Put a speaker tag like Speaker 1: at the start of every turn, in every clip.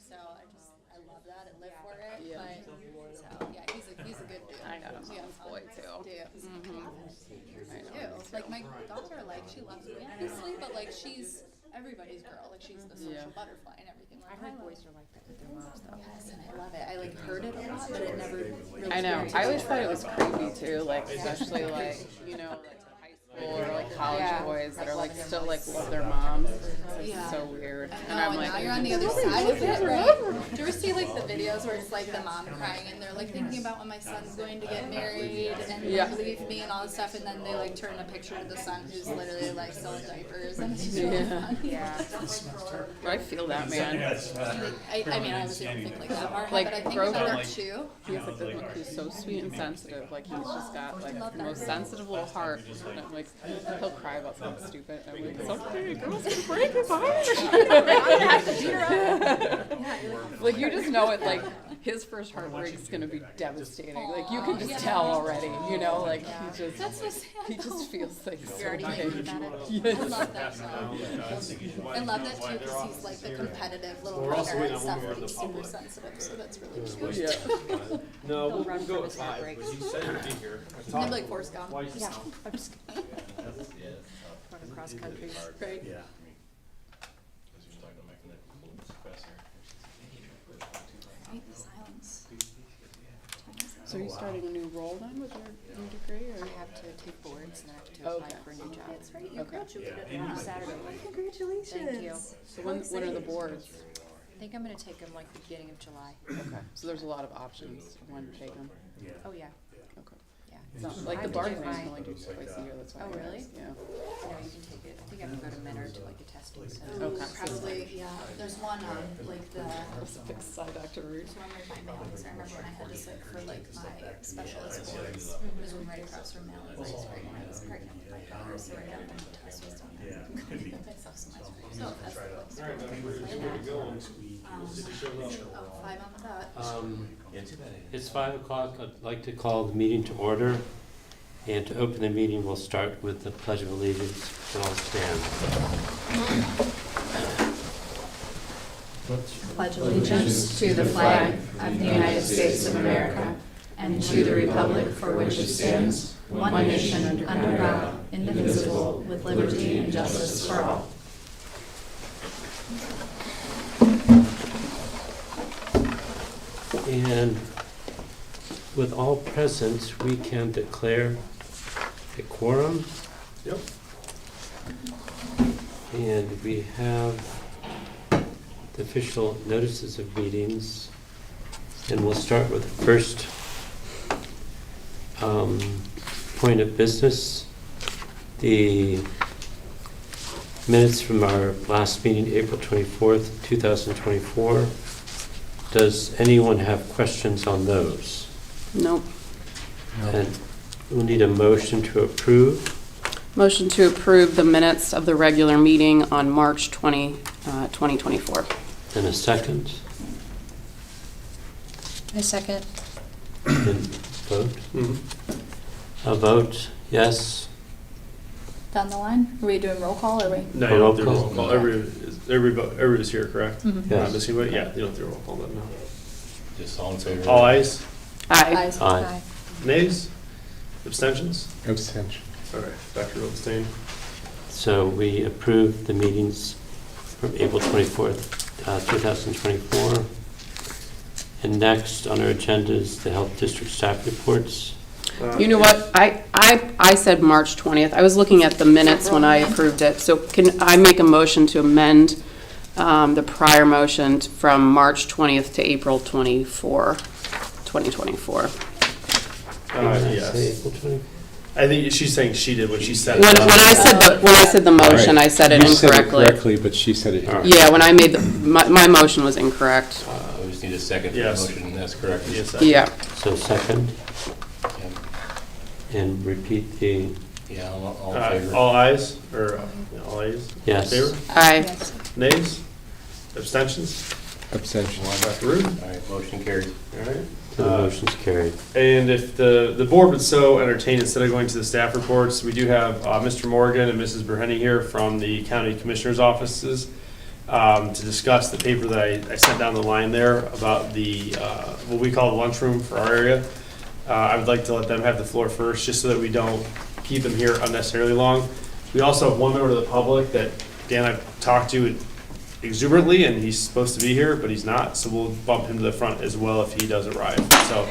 Speaker 1: So I love that and live for it.
Speaker 2: Yeah.
Speaker 1: But so yeah, he's a good dude.
Speaker 2: I got a mom's boy too. I know.
Speaker 1: Like my daughter, like she loves me obviously, but like she's everybody's girl. Like she's the social butterfly and everything. Like,
Speaker 3: I heard boys are like that with their moms though.
Speaker 1: yes, and I love it. I like heard it a lot, but it never really.
Speaker 2: I know. I always thought it was creepy too, like especially like, you know, like high school or like college boys that are like still like love their moms. It's like so weird. And I'm like,
Speaker 1: now you're on the other side of it, right? Do you ever see like the videos where it's like the mom crying and they're like thinking about when my son's going to get married and like, leave me and all this stuff, and then they like turn a picture to the son who's literally like still in diapers, and it's just really funny.
Speaker 3: Yeah.
Speaker 2: I feel that, man.
Speaker 1: I mean, I obviously don't think like that far,
Speaker 2: Like,
Speaker 1: but I think
Speaker 2: Grover,
Speaker 1: about it too.
Speaker 2: He's so sweet and sensitive. Like he's just got like the most sensitive little heart. And I'm like, he'll cry about something stupid. And I'm like, it's okay, girls can break his heart. Like you just know it. Like his first heartbreak is gonna be devastating. Like you can just tell already. You know, like he just he just feels things so
Speaker 1: already
Speaker 2: big.
Speaker 1: thinking about it. I love that so. I love that too because he's like the competitive little runner and stuff, but he's super sensitive, so that's really cute.
Speaker 2: Yeah.
Speaker 4: No, we'll
Speaker 3: run
Speaker 4: go
Speaker 3: from
Speaker 4: with
Speaker 3: his
Speaker 4: 5,
Speaker 3: heartbreaks.
Speaker 4: but you said you'd be here.
Speaker 1: Maybe like Forrest Gump.
Speaker 3: Yeah. I'm just going across country.
Speaker 1: Right.
Speaker 4: Yeah.
Speaker 1: Right, the silence.
Speaker 2: So are you starting a new role then with your new degree? Or?
Speaker 3: I have to take boards and then I have to apply for a new job.
Speaker 1: That's right, you
Speaker 2: Okay.
Speaker 1: graduated.
Speaker 3: On Saturday.
Speaker 1: Congratulations.
Speaker 3: Thank you.
Speaker 2: So when are the boards?
Speaker 3: I think I'm gonna take them like the beginning of July.
Speaker 2: Okay. So there's a lot of options when to take them.
Speaker 3: Oh, yeah.
Speaker 2: Okay.
Speaker 3: Yeah.
Speaker 2: It's not like the
Speaker 3: I
Speaker 2: bar
Speaker 3: have to
Speaker 2: thing
Speaker 3: do
Speaker 2: can
Speaker 3: my-
Speaker 2: only do twice a year. That's why.
Speaker 3: Oh,
Speaker 2: I
Speaker 3: really?
Speaker 2: asked. Yeah.
Speaker 3: No, you can take it. I think I have to go to Menor to like a testing center.
Speaker 2: Okay.
Speaker 1: Probably, yeah. There's one on like the.
Speaker 2: That's a big side actor route.
Speaker 1: There's one right by Mally's. I remember when I had to sit for like my specialist boards. There's one right across from Mally's. I was right when I was pregnant with my daughter, so right after the test was done. I'm gonna give myself some ice cream. So that's the place. Oh, 5 on the dot.
Speaker 5: It's 5 o'clock. I'd like to call the meeting to order. And to open the meeting, we'll start with the Pledge of Allegiance. And I'll stand.
Speaker 1: Pledge allegiance to the flag of the United States of America and to the republic for which it stands, one nation under God, indivisible, with liberty and justice for all.
Speaker 5: And with all present, we can declare a quorum.
Speaker 4: Yep.
Speaker 5: And we have the official notices of meetings. And we'll start with the first point of business. The minutes from our last meeting, April 24th, 2024. Does anyone have questions on those?
Speaker 2: Nope.
Speaker 5: And we'll need a motion to approve.
Speaker 2: Motion to approve the minutes of the regular meeting on March 20, 2024.
Speaker 5: And a second.
Speaker 3: A second.
Speaker 5: And vote. A vote, yes.
Speaker 1: Down the line? Are we doing roll call or are we?
Speaker 4: No, you don't have to do
Speaker 5: Roll
Speaker 4: roll call. Everybody's here, correct?
Speaker 1: Mhm.
Speaker 4: Not
Speaker 5: Yes.
Speaker 4: missing anybody? Yeah, you don't have to do roll call then, no.
Speaker 6: Just all in favor?
Speaker 4: All ayes?
Speaker 2: Aye.
Speaker 5: Aye.
Speaker 4: Nays? Abstentions?
Speaker 6: Abstention.
Speaker 4: All right, Dr. will abstain.
Speaker 5: So we approve the meetings from April 24th, 2024. And next on our agenda is the Health District staff reports.
Speaker 2: You know what? I said March 20th. I was looking at the minutes when I approved it. So can I make a motion to amend the prior motion from March 20th to April 24, 2024?
Speaker 4: Yes.
Speaker 5: April 20th?
Speaker 4: I think she's saying she did what she said.
Speaker 2: When I said the motion, I said it
Speaker 6: You said it
Speaker 2: incorrectly.
Speaker 6: correctly, but she said it incorrectly.
Speaker 2: Yeah, when I made my motion was incorrect.
Speaker 6: We just need a second for the
Speaker 4: Yes.
Speaker 6: motion, that's correct.
Speaker 4: Yes,
Speaker 2: Yeah.
Speaker 5: So second. And repeat the,
Speaker 6: Yeah, all in favor?
Speaker 4: All ayes, or all ayes?
Speaker 5: Yes.
Speaker 4: Favor?
Speaker 2: Aye.
Speaker 4: Nays? Abstentions?
Speaker 6: Abstention.
Speaker 4: Dr. Rude?
Speaker 6: All right, motion carried.
Speaker 4: All right.
Speaker 5: the motion's carried.
Speaker 4: And if the board would so entertain, instead of going to the staff reports, we do have Mr. Morgan and Mrs. Berhenny here from the county commissioner's offices. to discuss the paper that I sent down the line there about the, what we call the lunchroom for our area. I would like to let them have the floor first, just so that we don't keep them here unnecessarily long. We also have one member of the public that Dan I've talked to exuberantly, and he's supposed to be here, but he's not, so we'll bump him to the front as well if he does arrive. So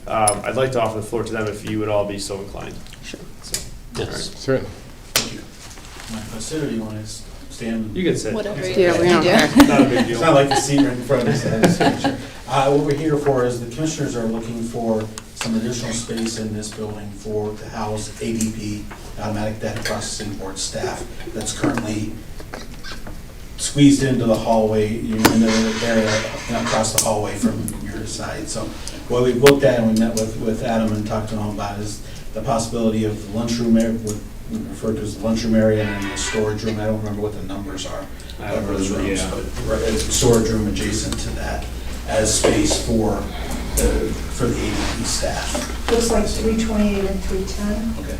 Speaker 4: I'd like to offer the floor to them if you would all be so inclined.
Speaker 2: Sure.
Speaker 4: So,
Speaker 5: Yes.
Speaker 6: Certainly.
Speaker 3: My facility, you want to stand?
Speaker 4: you can sit.
Speaker 1: Whatever you
Speaker 2: Yeah, we don't
Speaker 1: do.
Speaker 2: care.
Speaker 4: Not a big
Speaker 3: It's
Speaker 4: deal.
Speaker 3: not like the seat right in front of us. I just make sure. What we're here for is the commissioners are looking for some additional space in this building to house ADP, Automatic Data Processing Board staff, that's currently squeezed into the hallway, into the area across the hallway from your side. So what we've looked at and we met with Adam and talked to him about is the possibility of the lunchroom area, what we refer to as the lunchroom area, and then the storage room. I don't remember what the numbers are of those rooms, but it's a storage room adjacent to that as space for the ADP staff.
Speaker 7: Looks like 328 and 310.
Speaker 3: Okay.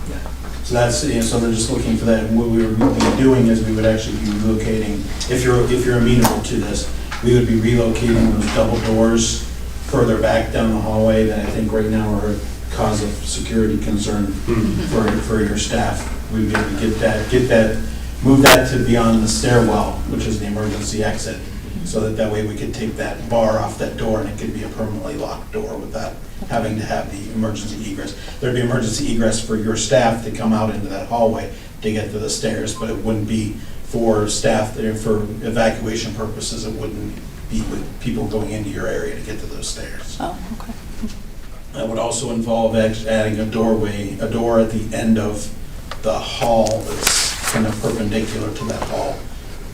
Speaker 3: Yeah. So that's, so they're just looking for that. And what we would be doing is we would actually be relocating, if you're amenable to this, we would be relocating those double doors further back down the hallway that I think right now are a cause of security concern for your staff. We'd be able to get that, move that to beyond the stairwell, which is the emergency exit, so that way we could take that bar off that door and it could be a permanently locked door without having to have the emergency egress. There'd be emergency egress for your staff to come out into that hallway to get to the stairs, but it wouldn't be for staff, for evacuation purposes. It wouldn't be with people going into your area to get to those stairs.
Speaker 1: Oh, okay.
Speaker 3: That would also involve adding a door at the end of the hall that's kind of perpendicular to that hall,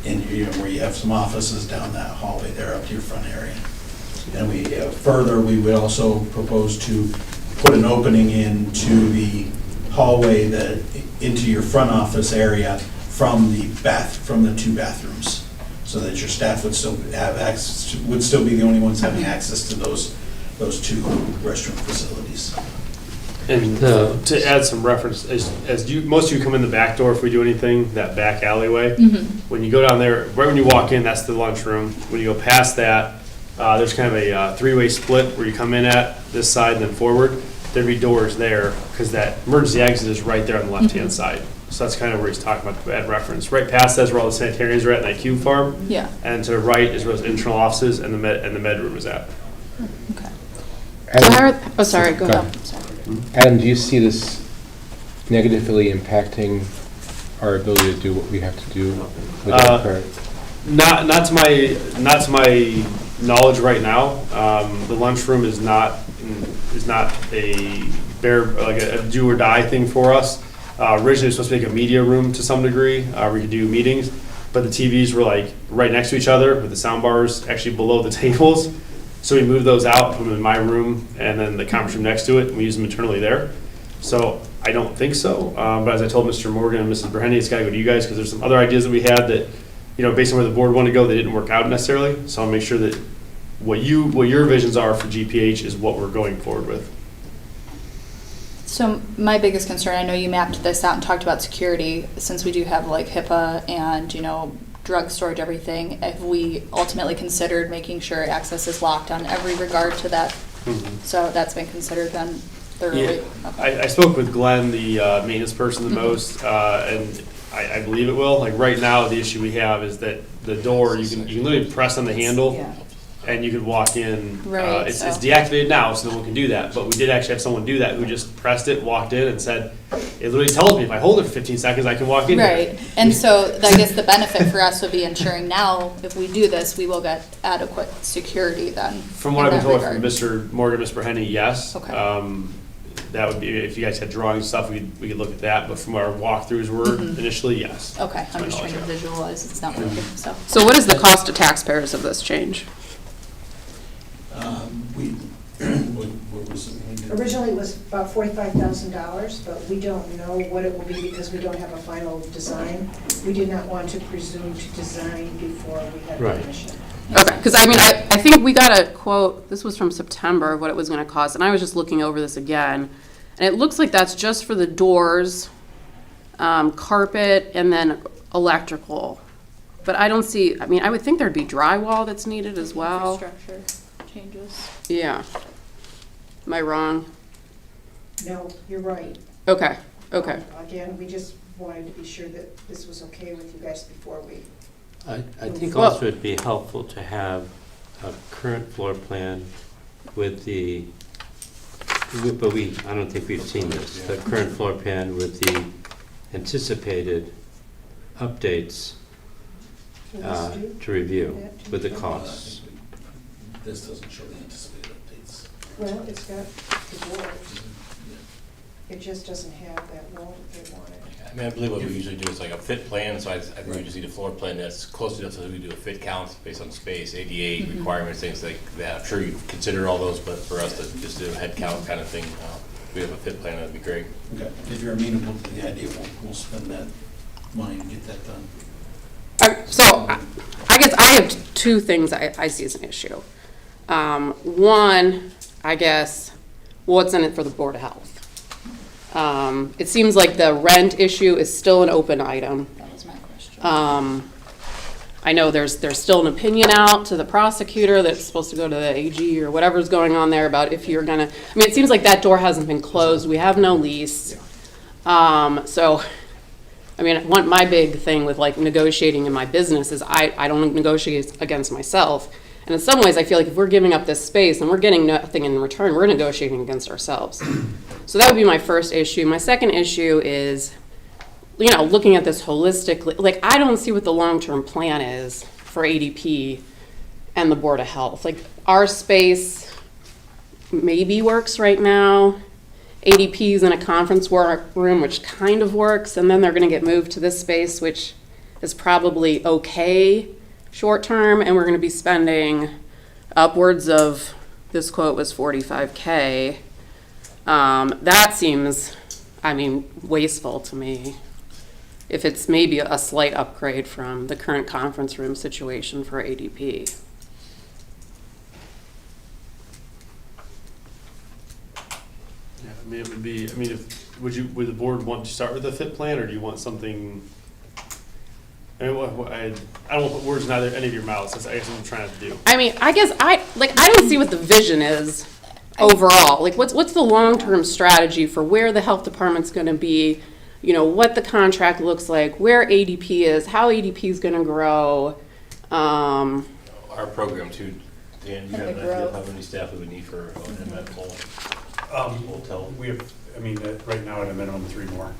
Speaker 3: in where you have some offices down that hallway there up to your front area. And further, we would also propose to put an opening into the hallway into your front office area from the two bathrooms, so that your staff would still have access, would still be the only ones having access to those two restroom facilities.
Speaker 4: And to add some reference, most of you come in the back door if we do anything, that back alleyway. When you go down there, right when you walk in, that's the lunchroom. When you go past that, there's kind of a three-way split where you come in at this side and then forward. There'd be doors there because that emergency exit is right there on the left-hand side. So that's kind of where he's talking about that reference. Right past that's where all the sanitarians are at in that cube farm.
Speaker 1: Yeah.
Speaker 4: And to the right is where those internal offices and the med room is at.
Speaker 1: Okay.
Speaker 6: Adam,
Speaker 2: Oh, sorry, go
Speaker 6: Go
Speaker 2: ahead. Sorry.
Speaker 6: Adam, do you see this negatively impacting our ability to do what we have to do with our current?
Speaker 4: Not to my knowledge right now. The lunchroom is not a do or die thing for us. Originally, it was supposed to make a media room to some degree, where we could do meetings, but the TVs were like right next to each other with the sound bars actually below the tables. So we moved those out, put them in my room, and then the conference room next to it, and we use them internally there. So I don't think so. But as I told Mr. Morgan and Mrs. Berhenny, it's got to go to you guys because there's some other ideas that we had that, based on where the board wanted to go, they didn't work out necessarily. So I'll make sure that what your visions are for GPH is what we're going forward with.
Speaker 1: So my biggest concern, I know you mapped this out and talked about security, since we do have like HIPAA and, drug storage, everything, have we ultimately considered making sure access is locked on every regard to that? So that's been considered then thoroughly?
Speaker 4: Yeah.
Speaker 1: Okay.
Speaker 4: I spoke with Glenn, the maintenance person, the most, and I believe it will. Like right now, the issue we have is that the door, you can literally press on the handle
Speaker 1: Yeah.
Speaker 4: and you could walk in.
Speaker 1: Right,
Speaker 4: It's
Speaker 1: so-
Speaker 4: deactivated now, so no one can do that. But we did actually have someone do that who just pressed it, walked in, and said, it literally tells me if I hold it for 15 seconds, I can walk in here.
Speaker 1: Right, and so I guess the benefit for us would be ensuring now, if we do this, we will get adequate security then.
Speaker 4: From what
Speaker 1: in
Speaker 4: I've been
Speaker 1: that
Speaker 4: told from
Speaker 1: regard.
Speaker 4: Mr. Morgan, Mr. Henny, yes.
Speaker 1: Okay.
Speaker 4: That would be, if you guys had drawing stuff, we could look at that. But from what our walkthroughs were initially, yes.
Speaker 1: Okay,
Speaker 4: To my
Speaker 1: I'm just trying to
Speaker 4: knowledge, yeah.
Speaker 1: visualize, it's not working, so.
Speaker 2: So what is the cost to taxpayers of this change?
Speaker 3: What was it?
Speaker 7: Originally, it was about $45,000, but we don't know what it will be because we don't have a final design. We did not want to presume to design before we had
Speaker 5: Right.
Speaker 7: permission.
Speaker 2: Okay, because I think we got a quote, this was from September, of what it was going to cost, and I was just looking over this again, and it looks like that's just for the doors, carpet, and then electrical. but I don't see, I mean, I would think there'd be drywall that's needed as well.
Speaker 1: Infrastructure changes.
Speaker 2: Yeah. Am I wrong?
Speaker 7: No, you're right.
Speaker 2: Okay, okay.
Speaker 7: Again, we just wanted to be sure that this was okay with you guys before we.
Speaker 5: I think
Speaker 2: Well-
Speaker 5: also it'd be helpful to have a current floor plan with the, but I don't think we've seen this, the current floor plan with the anticipated updates
Speaker 7: Can this do
Speaker 5: to review
Speaker 7: that too?
Speaker 5: with the costs.
Speaker 3: This doesn't show the anticipated updates.
Speaker 7: Well, it's got the doors. It just doesn't have that wall that they wanted.
Speaker 8: I mean, I believe what we usually do is like a fit plan, so I think we just need a floor plan that's close enough so that we do a fit count based on space, ADA requirements, things like that. I'm sure you consider all those, but for us to just do a head count kind of thing, if we have a fit plan, that'd be great.
Speaker 3: Okay, if you're amenable to the idea, we'll spend that money and get that done.
Speaker 2: So I guess I have two things I see as an issue. One, I guess, what's in it for the Board of Health? It seems like the rent issue is still an open item.
Speaker 1: That was my question.
Speaker 2: I know there's still an opinion out to the prosecutor that's supposed to go to the AG or whatever's going on there about if you're gonna, I mean, it seems like that door hasn't been closed. We have no lease. So, I mean, my big thing with like negotiating in my business is I don't negotiate against myself. And in some ways, I feel like if we're giving up this space and we're getting nothing in return, we're negotiating against ourselves. So that would be my first issue. My second issue is, you know, looking at this holistically, like I don't see what the long-term plan is for ADP and the Board of Health. Like our space maybe works right now. ADP's in a conference room, which kind of works, and then they're gonna get moved to this space, which is probably okay short-term, and we're gonna be spending upwards of, this quote was $45K. That seems, I mean, wasteful to me. If it's maybe a slight upgrade from the current conference room situation for ADP.
Speaker 4: Yeah, I mean, it would be, I mean, would the board want to start with a fit plan, or do you want something? I mean, I don't want to put words in any of your mouths, that's I guess what I'm trying to do.
Speaker 2: I mean, I guess I don't see what the vision is overall. Like, what's the long-term strategy for where the health department's gonna be, you know, what the contract looks like, where ADP is, how ADP is gonna grow.
Speaker 8: Our program too, Dan, you have an idea of how many staff we would need for a medical hotel?
Speaker 9: We have, I mean, right now at a minimum 3 more.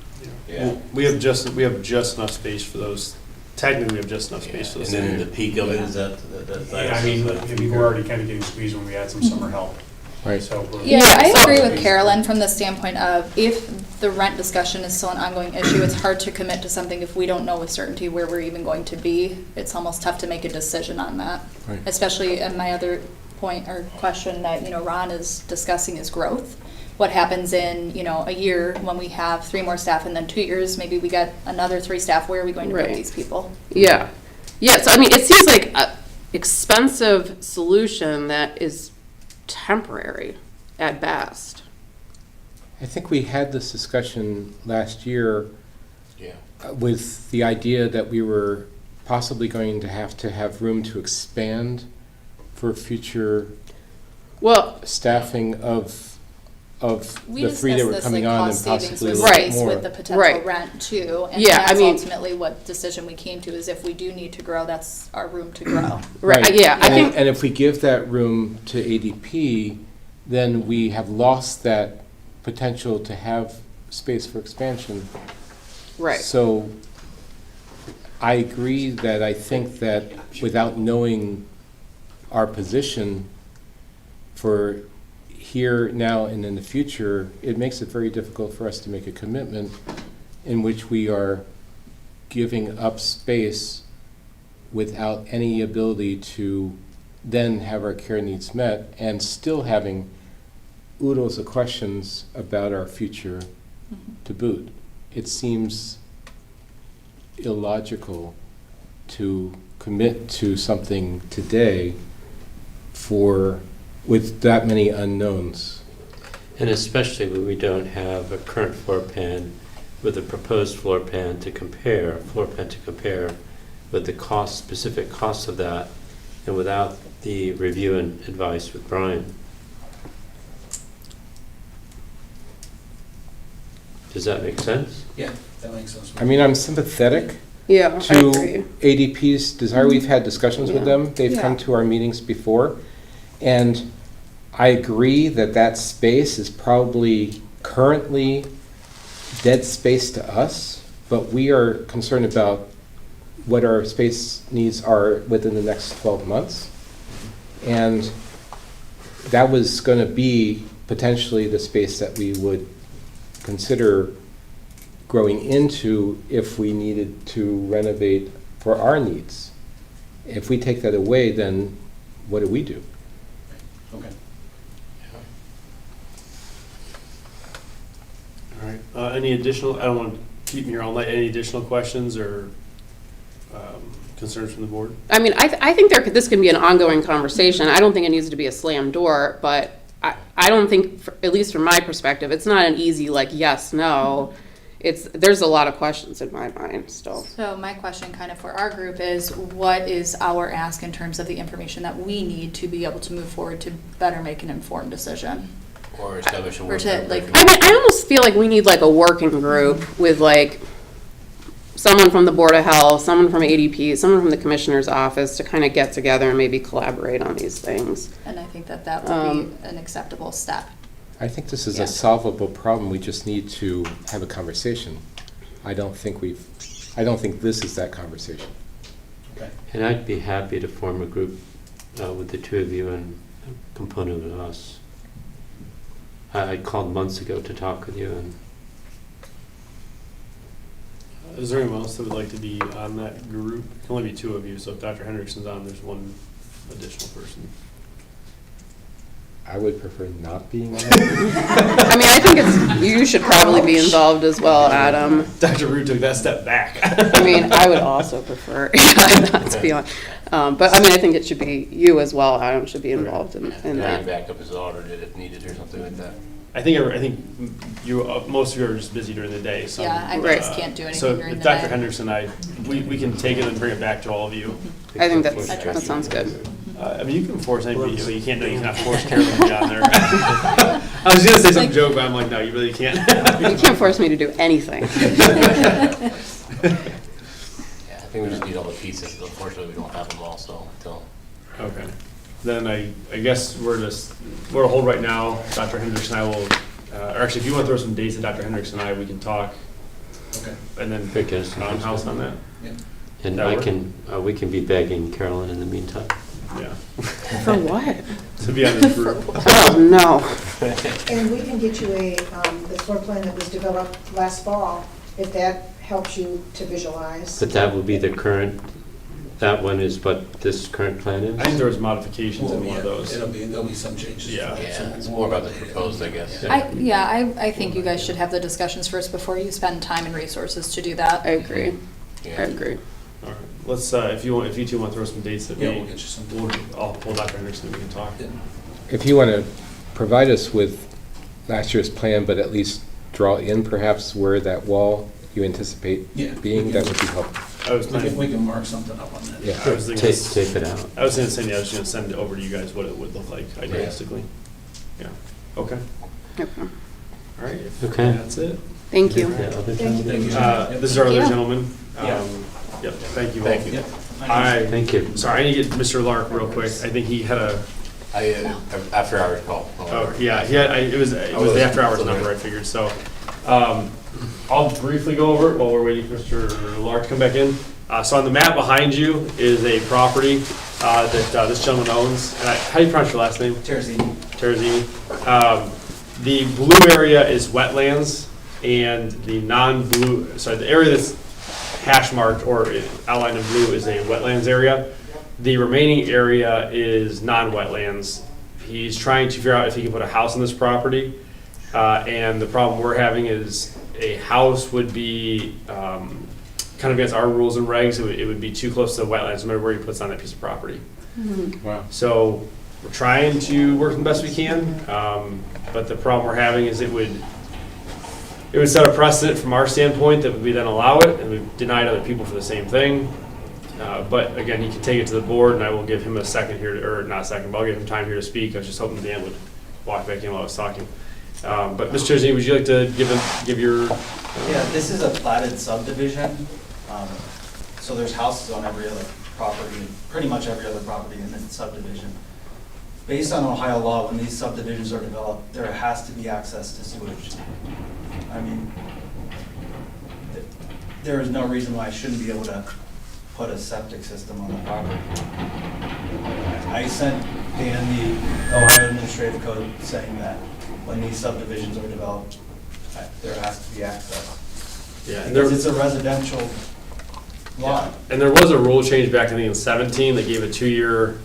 Speaker 8: Yeah.
Speaker 4: Well, we have just enough space for those, technically we have just enough space for
Speaker 8: And
Speaker 4: those.
Speaker 8: then in the peak of it, is that?
Speaker 9: Yeah, I mean, we're already kind of getting squeezed when we had some summer help.
Speaker 6: Right.
Speaker 9: So we're-
Speaker 1: Yeah, I
Speaker 2: so-
Speaker 1: agree with Carolyn from the standpoint of if the rent discussion is still an ongoing issue, it's hard to commit to something if we don't know with certainty where we're even going to be. It's almost tough to make a decision on that.
Speaker 6: Right.
Speaker 1: Especially in my other point or question that, you know, Ron is discussing is growth. What happens in, you know, a year when we have 3 more staff, and then 2 years, maybe we got another 3 staff, where are we going to put
Speaker 2: Right.
Speaker 1: these people?
Speaker 2: Yeah. Yeah, so I mean, it seems like an expensive solution that is temporary at best.
Speaker 6: I think we had this discussion last year
Speaker 8: Yeah.
Speaker 6: with the idea that we were possibly going to have room to expand for future
Speaker 2: Well,
Speaker 6: staffing of
Speaker 1: We
Speaker 6: the 3 that
Speaker 1: discussed
Speaker 6: were
Speaker 1: this,
Speaker 6: coming
Speaker 1: like,
Speaker 6: on and
Speaker 1: cost savings
Speaker 6: possibly a
Speaker 1: with
Speaker 6: little
Speaker 2: Right.
Speaker 1: space
Speaker 6: more.
Speaker 1: with the potential
Speaker 2: Right.
Speaker 1: rent too. And
Speaker 2: Yeah, I
Speaker 1: that's
Speaker 2: mean-
Speaker 1: ultimately what decision we came to, is if we do need to grow, that's our room to grow.
Speaker 2: right, yeah, I
Speaker 6: And-
Speaker 2: think,
Speaker 6: And if we give that room to ADP, then we have lost that potential to have space for expansion.
Speaker 2: right.
Speaker 6: So I agree that I think that without knowing our position for here, now, and in the future, it makes it very difficult for us to make a commitment in which we are giving up space without any ability to then have our care needs met and still having oodles of questions about our future to boot. It seems illogical to commit to something today with that many unknowns.
Speaker 5: And especially when we don't have a current floor plan with a proposed floor plan to compare with the cost, specific costs of that, and without the review and advice with Brian. Does that make sense?
Speaker 3: Yeah, that makes sense.
Speaker 6: I mean, I'm sympathetic
Speaker 2: Yeah, I
Speaker 6: to
Speaker 2: agree.
Speaker 6: ADP's desire. We've had discussions with
Speaker 2: Yeah.
Speaker 6: them. They've
Speaker 2: Yeah.
Speaker 6: come to our meetings before. And I agree that that space is probably currently dead space to us, but we are concerned about what our space needs are within the next 12 months. And that was going to be potentially the space that we would consider growing into if we needed to renovate for our needs. If we take that away, then what do we do?
Speaker 3: Okay.
Speaker 4: All right, any additional, I don't want to keep you here all night, any additional questions or concerns from the board?
Speaker 2: I mean, I think this can be an ongoing conversation. I don't think it needs to be a slam door, but I don't think, at least from my perspective, it's not an easy, like, yes, no. There's a lot of questions in my mind still.
Speaker 1: So my question kind of for our group is, what is our ask in terms of the information that we need to be able to move forward to better make an informed decision?
Speaker 8: Or establish a
Speaker 1: Or
Speaker 8: work
Speaker 1: to,
Speaker 8: group.
Speaker 1: like-
Speaker 2: I mean, I almost feel like we need like a working group with like someone from the Board of Health, someone from ADP, someone from the Commissioner's Office to kind of get together and maybe collaborate on these things.
Speaker 1: And I think that would be an acceptable step.
Speaker 6: I think this is
Speaker 1: Yeah.
Speaker 6: a solvable problem. We just need to have a conversation. I don't think this is that conversation.
Speaker 3: Okay.
Speaker 5: And I'd be happy to form a group with the two of you and a component of us. I called months ago to talk with you, and
Speaker 4: Is there anyone else that would like to be on that group? It can only be two of you, so if Dr. Hendrickson's on, there's one additional person.
Speaker 6: I would prefer not being on that.
Speaker 2: I mean, I think you should probably be involved as well, Adam.
Speaker 4: Dr. Root took that step back.
Speaker 2: I mean, I would also prefer not to be on. But I mean, I think it should be you as well, Adam, should be involved in
Speaker 8: Now you
Speaker 2: that.
Speaker 8: back up as audited if needed or something like that.
Speaker 4: I think you, most of you are just busy during the day, so.
Speaker 1: Yeah, I
Speaker 2: Right.
Speaker 1: just can't do anything
Speaker 4: So
Speaker 1: during
Speaker 4: if
Speaker 1: the
Speaker 4: Dr.
Speaker 1: day.
Speaker 4: Hendrickson we can take it and bring it back to all of you.
Speaker 2: I think that sounds good.
Speaker 4: I mean, you can force anybody, you can't, you cannot force Carolyn to be on there. I was gonna say some joke, but I'm like, no, you really can't.
Speaker 2: You can't force me to do anything.
Speaker 8: Yeah, I think we just need all the pieces. Unfortunately, we don't have them all, so until.
Speaker 4: Okay, then I guess we're a hold right now. Dr. Hendricks and I will, or actually, if you want to throw some dates at Dr. Hendricks and I, we can talk.
Speaker 3: Okay.
Speaker 4: And then
Speaker 5: Good, yes.
Speaker 4: house on that.
Speaker 3: Yeah.
Speaker 5: and
Speaker 4: That
Speaker 5: I
Speaker 4: work?
Speaker 5: can, we can be begging Carolyn in the meantime.
Speaker 4: Yeah.
Speaker 2: For what?
Speaker 4: To be on this group.
Speaker 2: Oh, no.
Speaker 7: And we can get you the floor plan that was developed last fall, if that helps you to visualize.
Speaker 5: But that will be the current, that one is what this current plan is?
Speaker 4: I think there was modifications in one of those.
Speaker 3: There'll be some changes.
Speaker 4: Yeah.
Speaker 8: Yeah, it's more about the proposed, I guess.
Speaker 1: I think you guys should have the discussions first before you spend time and resources to do that.
Speaker 2: I agree. I
Speaker 8: Yeah.
Speaker 2: agree.
Speaker 4: All right, let's, if you two want to throw some dates that
Speaker 3: Yeah, we'll get you some.
Speaker 4: I'll pull Dr. Hendricks and we can talk.
Speaker 3: Yeah.
Speaker 6: If you want to provide us with last year's plan, but at least draw in perhaps where that wall you anticipate
Speaker 3: Yeah.
Speaker 6: being, that would be helpful.
Speaker 4: I was planning,
Speaker 3: We can mark something up on that.
Speaker 6: Yeah.
Speaker 4: I was thinking,
Speaker 5: Tape it out.
Speaker 4: I was gonna send it over to you guys what it would look like idealistically. Yeah, okay,
Speaker 2: Yep.
Speaker 4: all right.
Speaker 5: Okay.
Speaker 4: That's it.
Speaker 2: Thank you.
Speaker 5: Yeah, other
Speaker 7: Thank you.
Speaker 5: gentlemen?
Speaker 4: This is our other
Speaker 1: Yeah.
Speaker 4: gentleman.
Speaker 3: Yeah.
Speaker 4: Yep, thank you all.
Speaker 8: Thank you.
Speaker 3: Yep.
Speaker 5: Thank you.
Speaker 4: Sorry, I need to get Mr. Lark real quick. I think he had a,
Speaker 8: After hours call.
Speaker 4: oh, yeah, it was the after hours number, I figured, so. I'll briefly go over it while we're waiting for Mr. Lark to come back in. So on the map behind you is a property that this gentleman owns. And how do you pronounce your last name?
Speaker 3: Terzini.
Speaker 4: Terzini. The blue area is wetlands, and the non-blue, sorry, the area that's hash marked or outlined in blue is a wetlands area. The remaining area is non-wetlands. He's trying to figure out if he can put a house on this property, and the problem we're having is a house would be kind of against our rules and regs. It would be too close to the wetlands, no matter where he puts on that piece of property.
Speaker 6: Wow.
Speaker 4: So we're trying to work the best we can, but the problem we're having is it would set a precedent from our standpoint that we then allow it, and we've denied other people for the same thing. But again, he can take it to the board, and I will give him a second here, or not a second, but I'll give him time here to speak. I was just hoping Dan would walk back in while I was talking. But Mr. Tierney, would you like to give your?
Speaker 10: Yeah, this is a platted subdivision. So there's houses on every other property, pretty much every other property in this subdivision. Based on Ohio law, when these subdivisions are developed, there has to be access to sewage. I mean, there is no reason why I shouldn't be able to put a septic system on the property. I sent Dan the Ohio Administrative Code saying that when these subdivisions are developed, there has to be access.
Speaker 4: Yeah, and
Speaker 10: Because it's a residential lot.
Speaker 4: And there was a rule change back, I think, in 17 that gave a 2-year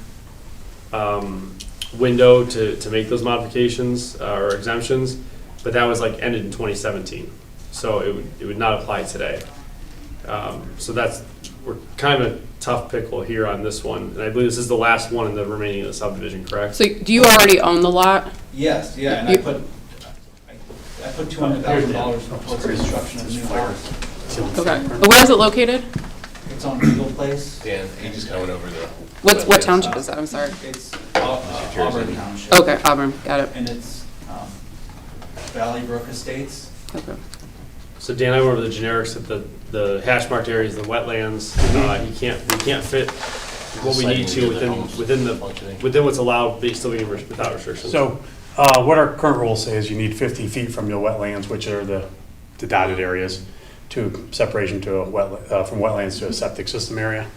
Speaker 4: window to make those modifications or exemptions, but that was like ended in 2017. So it would not apply today. So we're kind of a tough pickle here on this one. And I believe this is the last one in the remaining of the subdivision, correct?
Speaker 2: So do you already own the lot?
Speaker 10: Yes, yeah, and I put $200,000 for post-construction of a new house.
Speaker 2: Okay. Where is it located?
Speaker 10: It's on Eagle Place.
Speaker 8: Dan, he just kind of went over the.
Speaker 2: What township is that? I'm sorry.
Speaker 10: It's Auburn Township.
Speaker 2: Okay, Auburn, got it.
Speaker 10: And it's Valley Brook Estates.
Speaker 2: Okay.
Speaker 4: So Dan, I went over the generics of the hash marked areas, the wetlands. We can't fit what we need to within what's allowed, but still being without restrictions.
Speaker 9: So what our current rules say is you need 50 feet from your wetlands, which are the dotted areas, to separation to a from wetlands to a septic system area.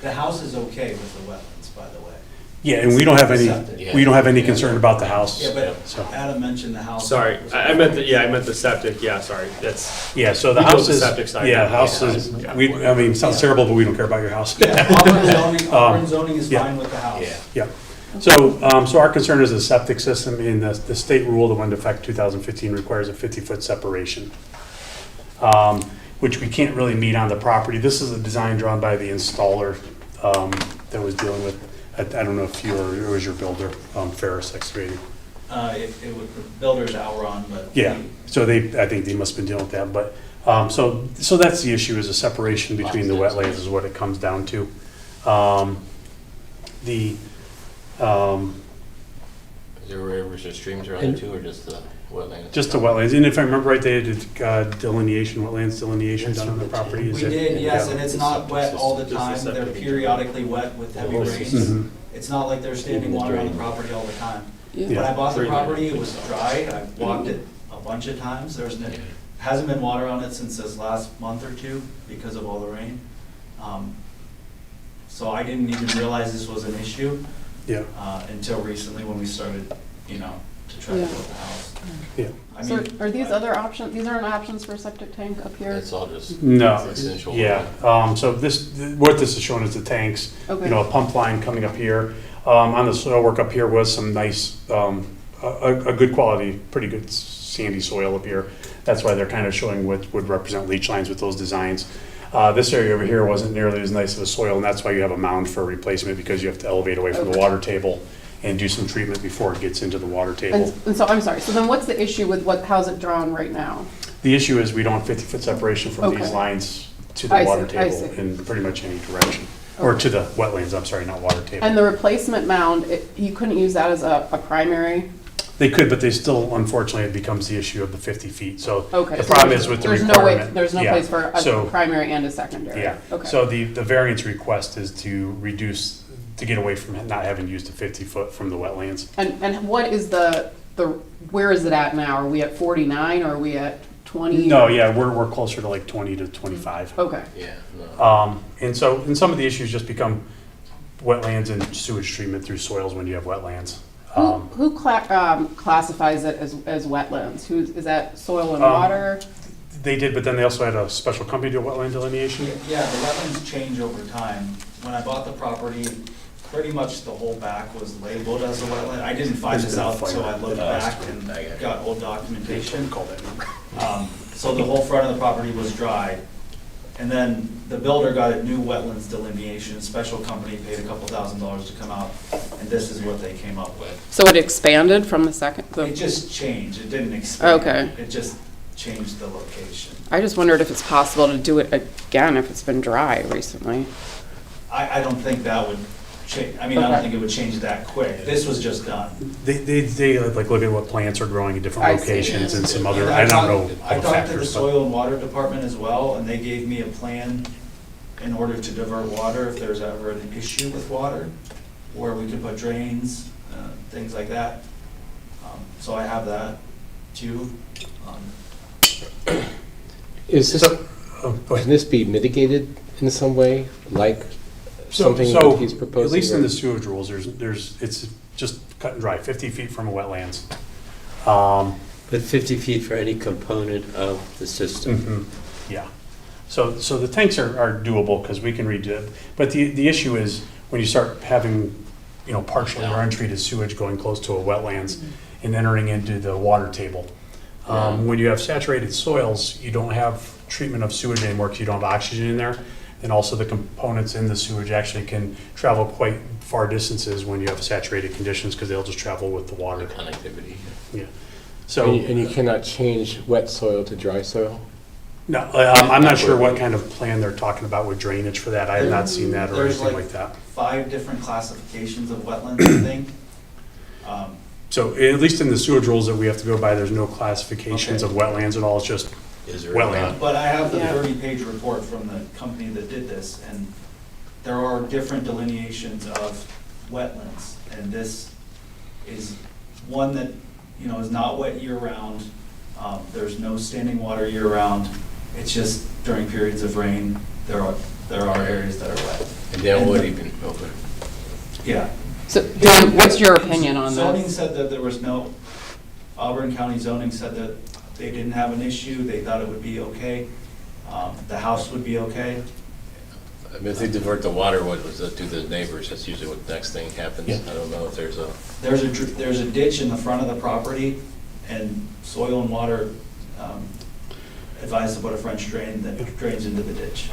Speaker 10: The house is okay with the wetlands, by the way.
Speaker 9: Yeah, and we don't have
Speaker 10: Septic.
Speaker 9: any concern about the house.
Speaker 10: Yeah, but
Speaker 9: So,
Speaker 10: Adam mentioned the house.
Speaker 4: Sorry, I meant the septic. Yeah, sorry. That's
Speaker 9: yeah, so the
Speaker 4: We built
Speaker 9: house
Speaker 4: the
Speaker 9: is,
Speaker 4: septic side.
Speaker 9: yeah, house is, I mean, it sounds terrible, but we don't care about your house.
Speaker 10: Yeah, Auburn zoning is
Speaker 9: yeah.
Speaker 10: fine with the house.
Speaker 8: Yeah.
Speaker 9: Yeah. So our concern is the septic system in the state rule that went into effect 2015 requires a 50-foot separation, which we can't really meet on the property. This is a design drawn by the installer that was dealing with, I don't know if it was your builder, Ferris Excavating.
Speaker 10: It was the builder's Ouron, but.
Speaker 9: Yeah, so I think they must have been dealing with that, but, so that's the issue, is a separation between the wetlands is what it comes down to.
Speaker 8: Is there rivers or streams around it too, or just the wetlands?
Speaker 9: Just the wetlands, and if I remember right, they did wetlands delineation done on the property.
Speaker 10: We did, yes, and it's not wet all the time. They're periodically wet with heavy rains.
Speaker 9: Mhm.
Speaker 10: It's not like there's standing water on the property all the time.
Speaker 2: Yeah.
Speaker 10: When I bought the property, it was dry. I walked it a bunch of times. Hasn't been water on it since this last month or two because of all the rain. So I didn't even realize this was an issue
Speaker 9: Yeah,
Speaker 10: until recently when we started, to try to
Speaker 2: Yeah.
Speaker 10: build the house.
Speaker 9: yeah.
Speaker 10: I
Speaker 2: So
Speaker 10: mean,
Speaker 2: are these other options, these aren't options for a septic tank up here?
Speaker 8: It's all just.
Speaker 9: No,
Speaker 8: it's essential.
Speaker 9: yeah, so what this is showing is the tanks,
Speaker 2: Okay.
Speaker 9: a pump line coming up here. On the soil work up here was some nice, a good quality, pretty good sandy soil up here. That's why they're kind of showing what would represent leach lines with those designs. This area over here wasn't nearly as nice of a soil, and that's why you have a mound for replacement, because you have to elevate away from the
Speaker 2: Okay.
Speaker 9: water table and do some treatment before it gets into the water table.
Speaker 2: And so, I'm sorry, so then what's the issue with how's it drawn right now?
Speaker 9: The issue is we don't have 50-foot separation from these
Speaker 2: Okay.
Speaker 9: lines to the
Speaker 2: I
Speaker 9: water
Speaker 2: see, I
Speaker 9: table
Speaker 2: see.
Speaker 9: in pretty much any direction. Or to the wetlands, I'm sorry, not water table.
Speaker 2: And the replacement mound, you couldn't use that as a primary?
Speaker 9: They could, but they still, unfortunately, it becomes the issue of the 50 feet. So
Speaker 2: Okay.
Speaker 9: the
Speaker 2: so
Speaker 9: problem
Speaker 2: there's-
Speaker 9: is with the
Speaker 2: there's no way-
Speaker 9: requirement.
Speaker 2: There's no
Speaker 9: Yeah.
Speaker 2: place for a
Speaker 9: So-
Speaker 2: primary and a secondary?
Speaker 9: Yeah,
Speaker 2: Okay.
Speaker 9: so the variance request is to reduce, to get away from not having used a 50-foot from the wetlands.
Speaker 2: And what is where is it at now? Are we at 49 or are we at 20?
Speaker 9: No, yeah, we're closer to like 20 to 25.
Speaker 2: Okay.
Speaker 8: Yeah, no.
Speaker 9: And some of the issues just become wetlands and sewage treatment through soils when you have wetlands.
Speaker 2: Who classifies it as wetlands? Is that soil and
Speaker 9: Um,
Speaker 2: water?
Speaker 9: They did, but then they also had a special company do wetland delineation.
Speaker 10: Yeah, the wetlands change over time. When I bought the property, pretty much the whole back was labeled as a wetland. I didn't find this out until I looked back and got old documentation.
Speaker 9: Call that number.
Speaker 10: So the whole front of the property was dry. And then the builder got a new wetlands delineation. A special company paid a couple $1,000s to come out, and this is what they came up with.
Speaker 2: So it expanded from the second?
Speaker 10: It just changed. It didn't expand.
Speaker 2: Okay.
Speaker 10: It just changed the location.
Speaker 2: I just wondered if it's possible to do it again if it's been dry recently.
Speaker 10: I don't think that would change, I mean, I don't think it would change that quick. This was just done.
Speaker 9: They like look at what plants are growing in different
Speaker 2: I see.
Speaker 9: locations and some other,
Speaker 10: And
Speaker 9: I don't
Speaker 10: talked-
Speaker 9: know
Speaker 10: I
Speaker 9: all the
Speaker 10: talked to the
Speaker 9: factors, but.
Speaker 10: soil and water department as well, and they gave me a plan in order to divert water if there's ever an issue with water, where we could put drains, things like that. So I have that too.
Speaker 6: Is this,
Speaker 9: So, oh, go ahead.
Speaker 6: can this be mitigated in some way, like
Speaker 9: So,
Speaker 6: something
Speaker 9: so,
Speaker 6: that he's proposing?
Speaker 9: at least in
Speaker 6: or-
Speaker 9: the sewage rules, it's just cut and dry, 50 feet from a wetlands.
Speaker 5: But 50 feet for any component of the system.
Speaker 9: Mhm, yeah. So the tanks are doable because we can redo it. But the issue is when you start having, partially or untreated sewage going close to a wetlands and entering into the water table. When you have saturated soils, you don't have treatment of sewage anymore because you don't have oxygen in there. And also the components in the sewage actually can travel quite far distances when you have saturated conditions because they'll just travel with the water.
Speaker 8: Connectivity.
Speaker 9: Yeah. So,
Speaker 6: And you cannot change wet soil to dry soil?
Speaker 9: no, I'm not sure what kind of plan they're talking about with drainage for that. I have not seen that or
Speaker 10: There's
Speaker 9: anything like that.
Speaker 10: 5 different classifications of wetlands, I think.
Speaker 9: So at least in the sewage rules that we have to go by, there's no classifications of wetlands at all. It's just
Speaker 8: Is there?
Speaker 9: wetland.
Speaker 10: But I have the
Speaker 2: Yeah.
Speaker 10: 30-page report from the company that did this, and there are different delineations of wetlands. And this is one that, is not wet year-round. There's no standing water year-round. It's just during periods of rain, there are areas that are wet.
Speaker 8: And Dan would even,
Speaker 10: Yeah.
Speaker 2: So, Dan, what's your opinion on
Speaker 10: Zoning
Speaker 2: this?
Speaker 10: said that there was no, Auburn County zoning said that they didn't have an issue, they thought it would be okay. The house would be okay.
Speaker 8: I mean, if they divert the water, what was that to the neighbors? That's usually what the next thing happens.
Speaker 9: Yeah.
Speaker 8: I don't know if there's a,
Speaker 10: There's a ditch in the front of the property, and soil and water advised to put a French drain that drains into the ditch.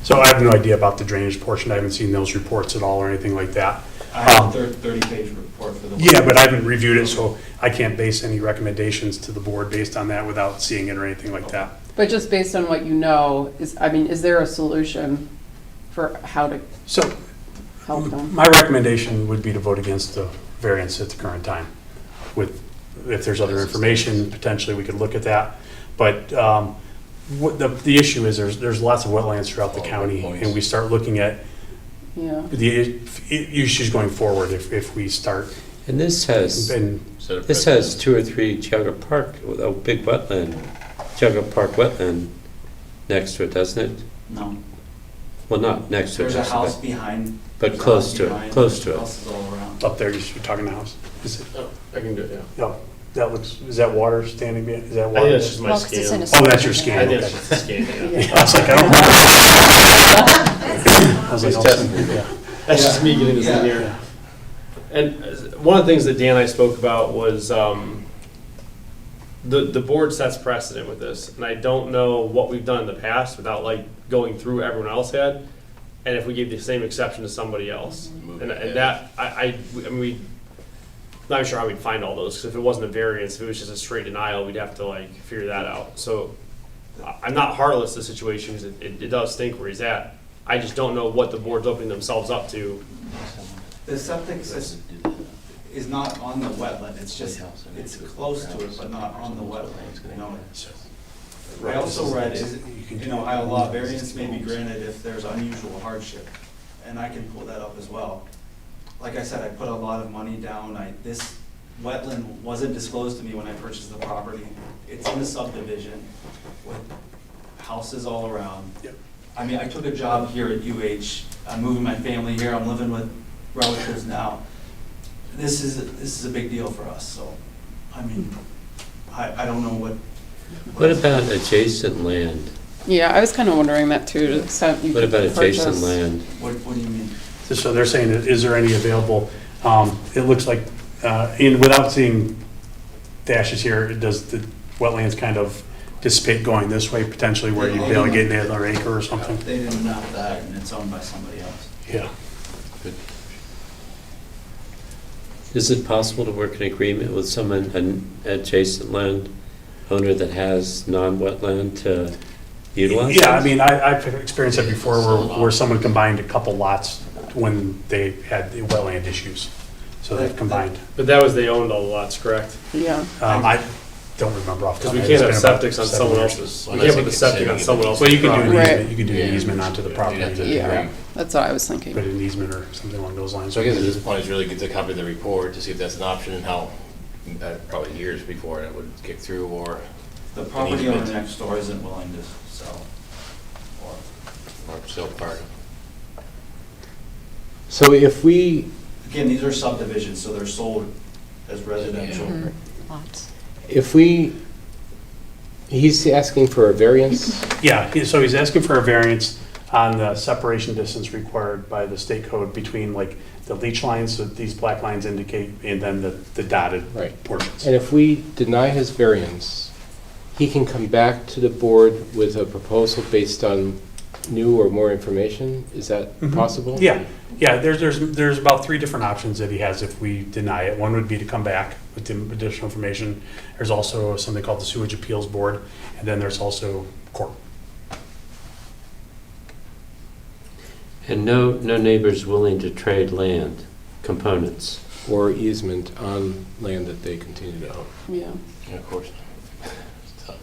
Speaker 9: So I have no idea about the drainage portion. I haven't seen those reports at all or anything like that.
Speaker 10: I have a 30-page report for the.
Speaker 9: Yeah, but I haven't reviewed it, so I can't base any recommendations to the board based on that without seeing it or anything like that.
Speaker 2: But just based on what you know, is there a solution for how to
Speaker 9: So
Speaker 2: help them?
Speaker 9: my recommendation would be to vote against the variance at the current time. If there's other information, potentially we could look at that. But what the issue is, there's lots of wetlands throughout the county, and we start looking at
Speaker 2: Yeah.
Speaker 9: the issues going forward if we start.
Speaker 5: And this has
Speaker 9: And
Speaker 5: This has 2 or 3 Geauga Park, a big wetland, Geauga Park wetland next to it, doesn't it?
Speaker 10: No,
Speaker 5: Well, not next to it,
Speaker 10: there's a house
Speaker 5: but
Speaker 10: behind.
Speaker 5: but
Speaker 10: there's a
Speaker 5: close
Speaker 10: house
Speaker 5: to it,
Speaker 10: behind,
Speaker 5: close to it.
Speaker 10: Houses all around.
Speaker 9: up there, you're talking the house. Is it?
Speaker 4: Oh, I can do it, yeah.
Speaker 9: Oh, is that water standing behind? Is that
Speaker 4: I
Speaker 9: water?
Speaker 4: think that's just my
Speaker 1: Well, 'cause it's in
Speaker 4: scan.
Speaker 1: a
Speaker 9: Oh, that's your
Speaker 4: I
Speaker 9: scan.
Speaker 4: think
Speaker 9: Okay.
Speaker 4: that's just the scan, yeah.
Speaker 9: I was like, I don't. I was like, yeah.
Speaker 4: That's just me getting this in
Speaker 10: Yeah.
Speaker 4: here. And one of the things that Dan and I spoke about was the board sets precedent with this, and I don't know what we've done in the past without like going through everyone else had, and if we gave the same exception to somebody else. And that, I mean, not sure how we'd find all those, because if it wasn't a variance, if it was just a straight denial, we'd have to like figure that out. So I'm not heartless to the situation, because it does stink where he's at. I just don't know what the board's opening themselves up to.
Speaker 10: The septic system is not on the wetland, it's just, it's close to it, but not on the wetland, I also read, in Ohio law, variance may be granted if there's unusual hardship, and I can pull that up as well. Like I said, I put a lot of money down, this wetland wasn't disclosed to me when I purchased the property. It's in the subdivision with houses all around.
Speaker 9: Yep.
Speaker 10: I mean, I took a job here at UH, I'm moving my family here, I'm living with relatives now. This is a big deal for us, so, I mean, I don't know what.
Speaker 5: What about adjacent land?
Speaker 2: Yeah, I was kind of wondering that too.
Speaker 5: What about adjacent land?
Speaker 10: What do you mean?
Speaker 9: So they're saying, is there any available? It looks like, without seeing dashes here, does the wetlands kind of dissipate going this way potentially where you'd be able to get another acre or something?
Speaker 10: They didn't map that, and it's owned by somebody else.
Speaker 9: Yeah.
Speaker 5: Is it possible to work an agreement with someone, an adjacent land owner that has non-wetland to utilize?
Speaker 9: Yeah, I mean, I've experienced that before where someone combined a couple lots when they had the wetland issues. So they've combined.
Speaker 4: But that was, they owned all the lots, correct?
Speaker 2: Yeah.
Speaker 9: I don't remember off the top
Speaker 4: Because we
Speaker 9: of my
Speaker 4: can't
Speaker 9: head.
Speaker 4: have
Speaker 9: It's been about
Speaker 4: septics on
Speaker 9: 7
Speaker 4: someone
Speaker 9: years.
Speaker 4: else's,
Speaker 8: Well,
Speaker 4: we can't
Speaker 8: I
Speaker 4: put the
Speaker 8: think
Speaker 4: septic on
Speaker 8: it's
Speaker 4: someone else's.
Speaker 9: Well, you could do an
Speaker 4: property.
Speaker 2: Right.
Speaker 9: easement, you could do an
Speaker 8: Yeah.
Speaker 9: easement onto the property,
Speaker 8: You'd have to
Speaker 9: to
Speaker 2: Yeah,
Speaker 8: agree.
Speaker 2: that's what I was thinking.
Speaker 9: put an easement or something along those lines.
Speaker 8: So I guess at this point is really get the copy of the report to see if that's an option and how, probably years before it would kick through or.
Speaker 10: The property owner
Speaker 8: easement.
Speaker 10: next door isn't willing to sell, or,
Speaker 8: Or still part.
Speaker 6: So if we,
Speaker 10: again, these are subdivisions, so they're sold as residential.
Speaker 6: if we, he's asking for a variance?
Speaker 9: Yeah, so he's asking for a variance on the separation distance required by the state code between like the leach lines that these black lines indicate and then the dotted
Speaker 6: Right.
Speaker 9: portions.
Speaker 6: And if we deny his variance, he can come back to the board with a proposal based on new or more information? Is that
Speaker 9: Mhm.
Speaker 6: possible?
Speaker 9: Yeah, there's about 3 different options that he has if we deny it. One would be to come back with the additional information. There's also something called the Sewage Appeals Board, and then there's also court.
Speaker 5: And no neighbors willing to trade land components.
Speaker 6: Or easement on land that they continue to own?
Speaker 2: Yeah.
Speaker 8: And of course. It's tough.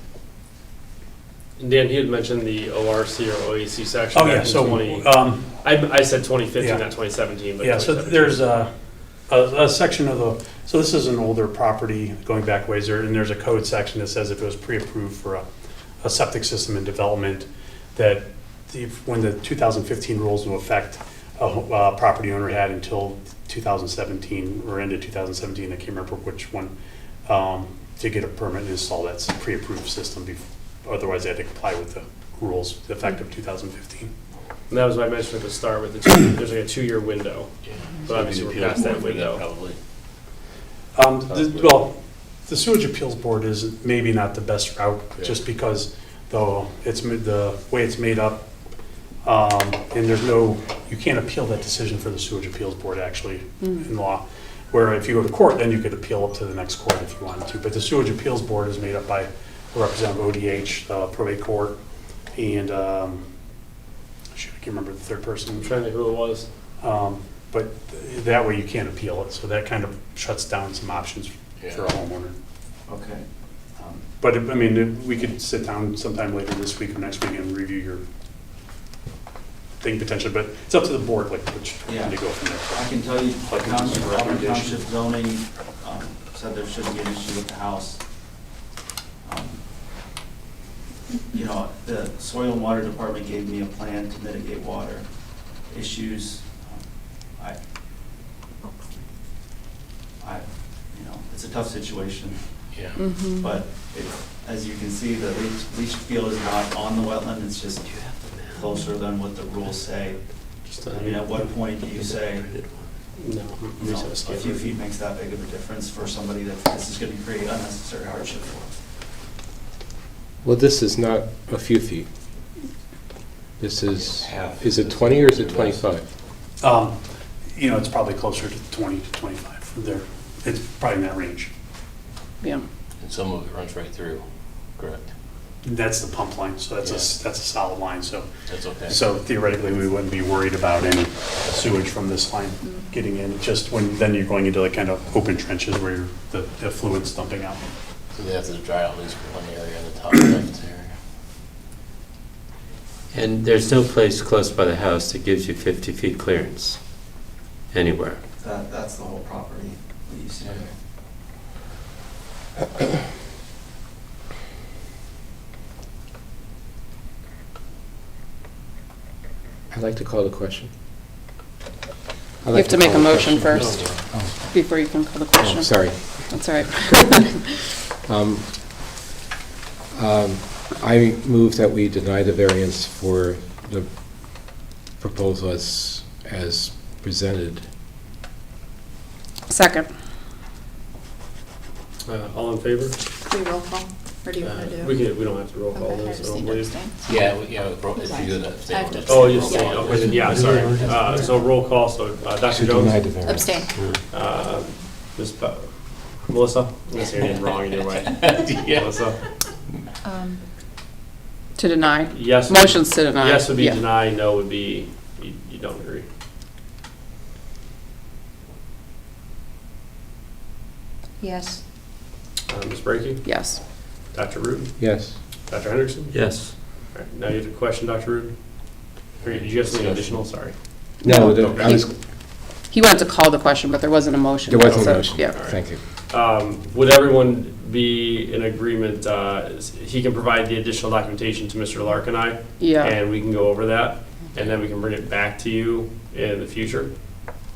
Speaker 4: Dan, he had mentioned the ORC or OAC section.
Speaker 9: Oh,
Speaker 4: back
Speaker 9: yeah,
Speaker 4: in
Speaker 9: so,
Speaker 4: 20
Speaker 9: um,
Speaker 4: I said 2015,
Speaker 9: Yeah.
Speaker 4: not 2017, but
Speaker 9: yeah, so
Speaker 4: 2017.
Speaker 9: there's a section of the, so this is an older property going back ways there, and there's a code section that says if it was pre-approved for a septic system in development, that when the 2015 rules in effect, a property owner had until 2017 or into 2017, I can't remember which one, to get a permit and install that pre-approved system. Otherwise, they had to comply with the rules effective 2015.
Speaker 4: And that was what I mentioned at the start with the there's like a 2-year window.
Speaker 8: Yeah.
Speaker 4: But
Speaker 8: So
Speaker 4: obviously
Speaker 8: maybe
Speaker 4: we're
Speaker 8: appeal
Speaker 4: past that
Speaker 8: board for
Speaker 4: window.
Speaker 8: Probably.
Speaker 9: Well, the Sewage Appeals Board is maybe not the best route,
Speaker 8: Yeah.
Speaker 9: just because though it's the way it's made up, and there's no, you can't appeal that decision for the Sewage Appeals Board actually in law. Where if you go to court, then you could appeal up to the next court if you wanted to. But the Sewage Appeals Board is made up by a representative of ODH, probate court, and, shoot, I can't remember the third person.
Speaker 4: I'm trying to think who it was.
Speaker 9: But that way you can't appeal it, so that kind of shuts down some options for a homeowner.
Speaker 10: Okay.
Speaker 9: But, I mean, we could sit down sometime later this week or next week and review your thing potentially, but it's up to the board, like, which
Speaker 10: Yeah.
Speaker 9: to go from there.
Speaker 10: I can tell you,
Speaker 9: Like a
Speaker 10: Township
Speaker 9: recommendation.
Speaker 10: Township zoning said there shouldn't be an issue with the house. You know, the Soil and Water Department gave me a plan to mitigate water issues. You know, it's a tough situation,
Speaker 8: Yeah.
Speaker 10: but as you can see, the leach field is not on the wetland, it's just closer than what the rules say. I mean, at what point do you say,
Speaker 9: No.
Speaker 10: you know, a few feet makes that big of a difference for somebody that this is going to create unnecessary hardship for?
Speaker 6: Well, this is not a few feet. This is it 20 or is it 25?
Speaker 9: You know, it's probably closer to 20 to 25 from there. It's probably in that range.
Speaker 2: Yeah.
Speaker 8: And some of it runs right through, correct?
Speaker 9: That's the pump line, so that's a solid line, so.
Speaker 8: That's okay.
Speaker 9: So theoretically, we wouldn't be worried about any sewage from this line getting in. It's just when, then you're going into like kind of open trenches where the fluid's dumping out.
Speaker 8: So they have to dry out at least one area in the top left area.
Speaker 5: And there's no place close by the house that gives you 50 feet clearance anywhere.
Speaker 10: That's the whole property that you see.
Speaker 6: I'd like to call the question.
Speaker 2: You have to make a motion first before you can call the question.
Speaker 6: Oh, sorry.
Speaker 2: That's all right.
Speaker 6: I move that we deny the variance for the proposal as presented.
Speaker 2: Second.
Speaker 4: All in favor?
Speaker 1: Do we roll call, or do you want to do?
Speaker 4: We don't have to roll call
Speaker 1: Okay, I
Speaker 4: this, I
Speaker 1: just
Speaker 4: don't
Speaker 1: need to
Speaker 4: believe.
Speaker 1: abstain.
Speaker 8: Yeah, if you do that.
Speaker 1: I have to
Speaker 4: Oh, you
Speaker 1: abstain.
Speaker 4: abstain, okay, then, yeah, sorry. So roll call, so Dr.
Speaker 6: To deny the
Speaker 4: Jones?
Speaker 6: variance.
Speaker 1: Abstain.
Speaker 4: Ms. Melissa? I'm gonna say your name wrong either way.
Speaker 8: Yeah.
Speaker 4: Melissa?
Speaker 2: To deny.
Speaker 4: Yes.
Speaker 2: Motion's to deny.
Speaker 4: Yes would be
Speaker 2: Yeah.
Speaker 4: deny, no would be, you don't agree.
Speaker 11: Yes.
Speaker 4: Ms. Brackey?
Speaker 2: Yes.
Speaker 4: Dr. Rude?
Speaker 6: Yes.
Speaker 4: Dr. Hendrickson?
Speaker 5: Yes.
Speaker 4: All right, now you have a question, Dr. Rude? Or did you have something additional? Sorry.
Speaker 6: No,
Speaker 4: Okay.
Speaker 2: He wanted to call the question, but there wasn't a motion.
Speaker 6: there wasn't
Speaker 2: So,
Speaker 6: a motion.
Speaker 2: Yeah.
Speaker 6: Thank you.
Speaker 4: Would everyone be in agreement, he can provide the additional documentation to Mr. Lark and I?
Speaker 2: Yeah.
Speaker 4: And we can go over that, and then we can bring it back to you in the future?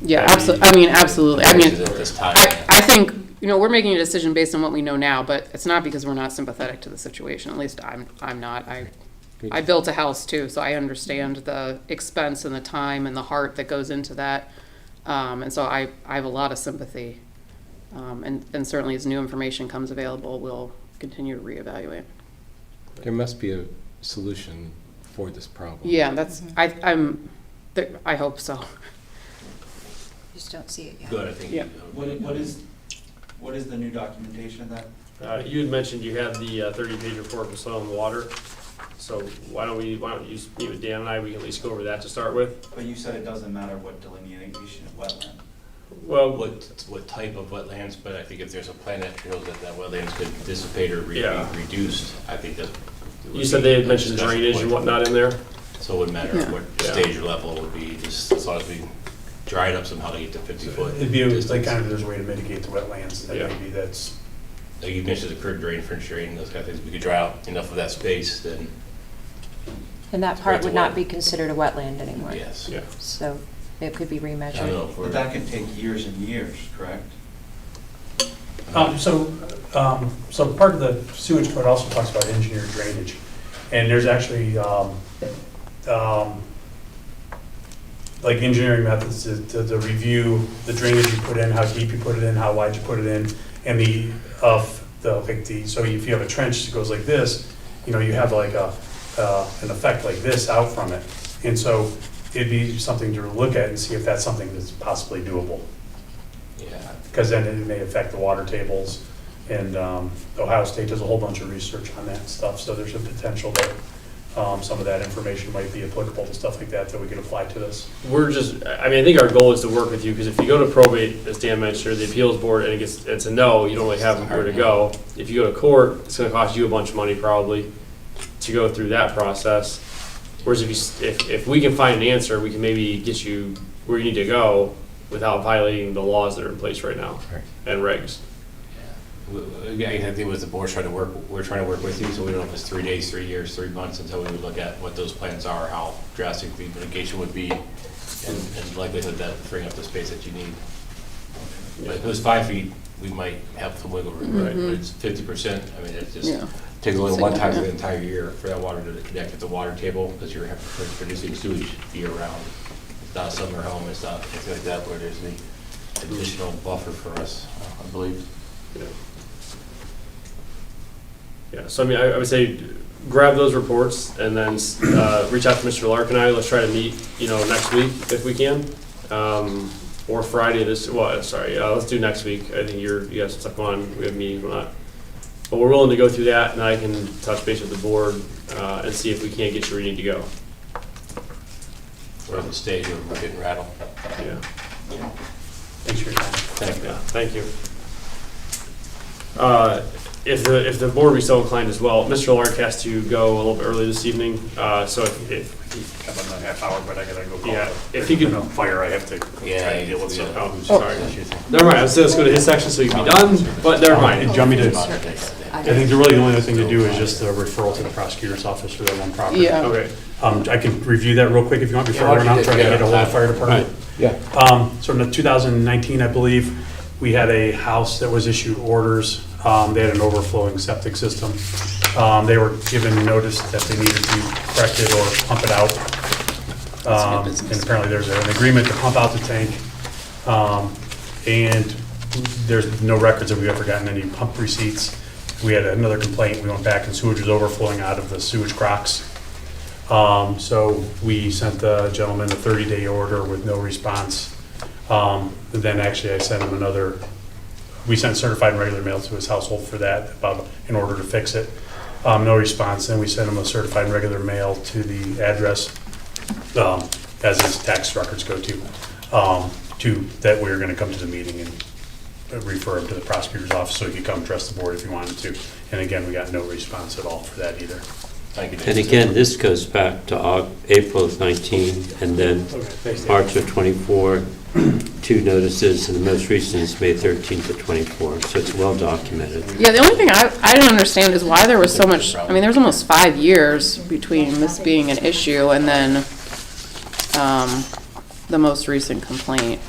Speaker 2: Yeah,
Speaker 4: That'd be-
Speaker 2: absolutely. I mean, absolutely. I mean,
Speaker 8: At this time.
Speaker 2: I think, we're making a decision based on what we know now, but it's not because we're not sympathetic to the situation. At least I'm not. I built a house too, so I understand the expense and the time and the heart that goes into that. And so I have a lot of sympathy. And certainly as new information comes available, we'll continue to reevaluate.
Speaker 6: There must be a solution for this problem.
Speaker 2: Yeah, that's, I hope so.
Speaker 11: Just don't see it yet.
Speaker 8: Good, I think.
Speaker 2: Yeah.
Speaker 10: What is the new documentation then?
Speaker 4: You had mentioned you had the 30-page report from Soil and Water, so why don't you meet with Dan and I, we can at least go over that to start with.
Speaker 10: But you said it doesn't matter what delineation of wetland.
Speaker 4: Well,
Speaker 8: What type of wetlands, but I think if there's a plan that shows that wetlands could dissipate or be
Speaker 4: Yeah.
Speaker 8: reduced, I think that.
Speaker 4: you said they had mentioned drainage and whatnot in there?
Speaker 8: So it wouldn't matter
Speaker 2: Yeah.
Speaker 8: what
Speaker 4: Yeah.
Speaker 8: stage or level it would be, just as long as we dry it up somehow to get to 50-foot.
Speaker 9: It'd be like kind of, there's a way to mitigate the wetlands, that
Speaker 4: Yeah.
Speaker 9: maybe that's,
Speaker 8: Like you mentioned, the curb drain, French drain, those kind of things, we could dry out enough of that space, then
Speaker 11: And that part would not be considered a wetland anymore.
Speaker 8: yes.
Speaker 4: Yeah.
Speaker 11: So it could be
Speaker 8: I don't know
Speaker 11: remeasured.
Speaker 8: if
Speaker 10: But
Speaker 8: we're,
Speaker 10: that can take years and years, correct?
Speaker 9: so part of the sewage code also talks about engineered drainage. And there's actually, like engineering methods to review the drainage you put in, how deep you put it in, how wide you put it in, and so if you have a trench that goes like this, you have like an effect like this out from it. And so it'd be something to look at and see if that's something that's possibly doable.
Speaker 8: yeah,
Speaker 9: Because then it may affect the water tables. And Ohio State does a whole bunch of research on that stuff, so there's a potential that some of that information might be applicable to stuff like that we could apply to this.
Speaker 4: I think our goal is to work with you, because if you go to probate, as Dan mentioned, or the appeals board, and it's a no, you don't really have where to go. If you go to court, it's gonna cost you a bunch of money probably to go through that process. Whereas if we can find an answer, we can maybe get you where you need to go without violating the laws that are in place right now
Speaker 6: Right.
Speaker 4: and regs.
Speaker 8: Again, I think with the board's trying to work, we're trying to work with you, so we don't know if it's 3 days, 3 years, 3 months until we would look at what those plans are, how drastic the mitigation would be, and likelihood that freeing up the space that you need. But if it was 5 feet, we might have some wiggle room, right? But it's 50%, I mean, it's just,
Speaker 2: Yeah.
Speaker 8: takes a little one time for the entire year for that water to connect with the water table, because you're producing sewage year round. It's not a summer home, it's not anything like that, where there's the additional buffer for us, I believe.
Speaker 4: Yeah, so I would say grab those reports and then reach out to Mr. Lark and I. Let's try to meet, next week if we can. Or Friday let's do next week. I think you guys have stuff going on, we have meetings, we're not. But we're willing to go through that, and I can touch base with the board and see if we can't get you where you need to go.
Speaker 8: We're at the stage where we're getting rattled.
Speaker 4: Yeah.
Speaker 9: Thanks for your time.
Speaker 4: Thank you. If the board be so inclined as well, Mr. Lark has to go a little bit early this evening, so if
Speaker 9: About another half hour, but I gotta go call.
Speaker 4: Yeah, if he could-
Speaker 9: Fire, I have to
Speaker 8: Yeah,
Speaker 9: try to deal with some.
Speaker 4: oh, sorry. Never mind, let's go to his section so you can be done, but never
Speaker 9: Do
Speaker 4: mind.
Speaker 9: you want me to, I think the only other thing to do is just a referral to the prosecutor's office for that one property.
Speaker 2: Yeah.
Speaker 4: Okay.
Speaker 9: I can review that real quick if you want before
Speaker 8: Yeah,
Speaker 9: I run out, try to
Speaker 8: yeah,
Speaker 9: get a hold of the fire department.
Speaker 6: Yeah.
Speaker 9: So in 2019, I believe, we had a house that was issued orders. They had an overflowing septic system. They were given notice that they needed to correct it or pump it out. And apparently there's an agreement to pump out the tank. And there's no records that we've ever gotten any pump receipts. We had another complaint. We went back and sewage was overflowing out of the sewage crocks. So we sent the gentleman a 30-day order with no response. Then actually I sent him we sent certified and regular mail to his household for that, in order to fix it. No response. Then we sent him a certified and regular mail to the address, as his tax records go to that we were gonna come to the meeting and refer him to the prosecutor's office so he could come address the board if he wanted to. And again, we got no response at all for that either.
Speaker 8: Thank you,
Speaker 5: And
Speaker 8: Dave.
Speaker 5: again, this goes back to April of 19, and then
Speaker 4: Thanks, Dave.
Speaker 5: March of 24, 2 notices, and the most recent is May 13th to 24, so it's well documented.
Speaker 2: Yeah, the only thing I didn't understand is why there was so much, I mean, there's almost 5 years between this being an issue and then the most recent complaint.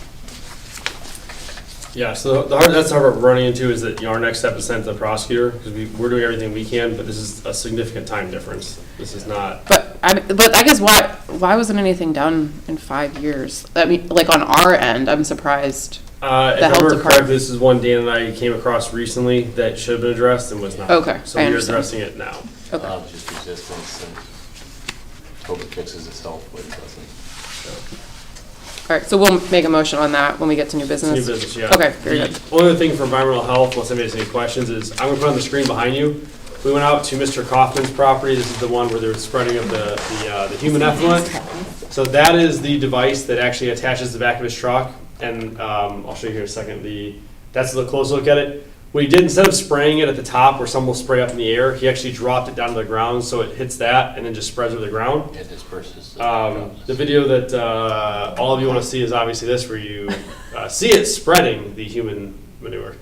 Speaker 4: Yeah, so that's how we're running into is that, our next step is sent to the prosecutor, because we're doing everything we can, but this is a significant time difference. This is not,
Speaker 2: But I guess why wasn't anything done in 5 years? I mean, like on our end, I'm surprised.
Speaker 4: if
Speaker 2: The
Speaker 4: I
Speaker 2: health
Speaker 4: remember
Speaker 2: department-
Speaker 4: correctly, this is one Dan and I came across recently that should have been addressed and was not.
Speaker 2: Okay,
Speaker 4: So
Speaker 2: I
Speaker 4: we're
Speaker 2: understand.
Speaker 4: addressing it now.
Speaker 2: Okay.
Speaker 8: Just resistance and hope it fixes itself, but it doesn't.
Speaker 2: All right, so we'll make a motion on that when we get to new business.
Speaker 4: New business, yeah.
Speaker 2: Okay, very good.
Speaker 4: The only other thing for environmental health, unless anybody has any questions, is I'm gonna put on the screen behind you. We went out to Mr. Kaufman's property. This is the one where there's spreading of the human effluent. So that is the device that actually attaches the back of his truck. And I'll show you here in a second. That's a close look at it. What he did, instead of spraying it at the top where some will spray up in the air, he actually dropped it down to the ground so it hits that and then just spreads over the ground.
Speaker 8: It disperses.
Speaker 4: The video that all of you want to see is obviously this, where you see it spreading the human manure.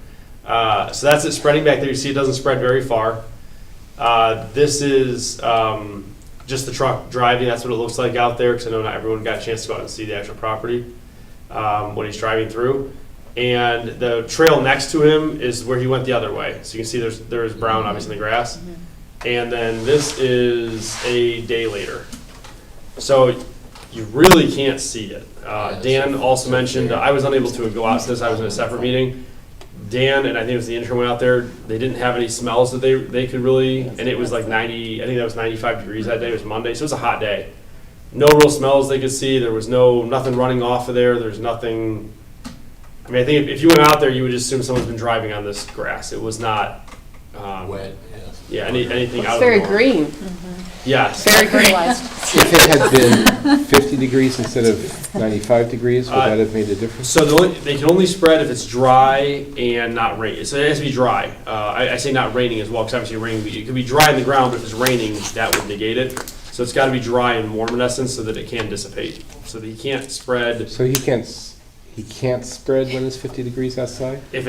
Speaker 4: So that's it spreading back there. You see it doesn't spread very far. This is just the truck driving. That's what it looks like out there, because I know not everyone got a chance to go out and see the actual property when he's driving through. And the trail next to him is where he went the other way. So you can see there's brown obviously in the grass. And then this is a day later. So you really can't see it. Dan also mentioned, I was unable to go out since I was in a separate meeting. Dan, and I think it was the intern, went out there. They didn't have any smells that they could really, and it was like 90, I think that was 95 degrees that day. It was Monday, so it was a hot day. No real smells they could see. There was nothing running off of there. There's nothing. I mean, I think if you went out there, you would just assume someone's been driving on this grass. It was not
Speaker 8: Wet,
Speaker 4: yeah, anything out
Speaker 2: It's
Speaker 4: of
Speaker 2: very
Speaker 4: the norm.
Speaker 2: green.
Speaker 4: Yes.
Speaker 2: Very green.
Speaker 6: If it had been 50 degrees instead of 95 degrees, would that have made a difference?
Speaker 4: So they can only spread if it's dry and not rain. So it has to be dry. I say not raining as well, because obviously raining, it could be dry in the ground, but if it's raining, that would negate it. So it's got to be dry and warm in essence so that it can dissipate. So that he can't spread.
Speaker 6: So he can't spread when it's 50 degrees outside?
Speaker 4: If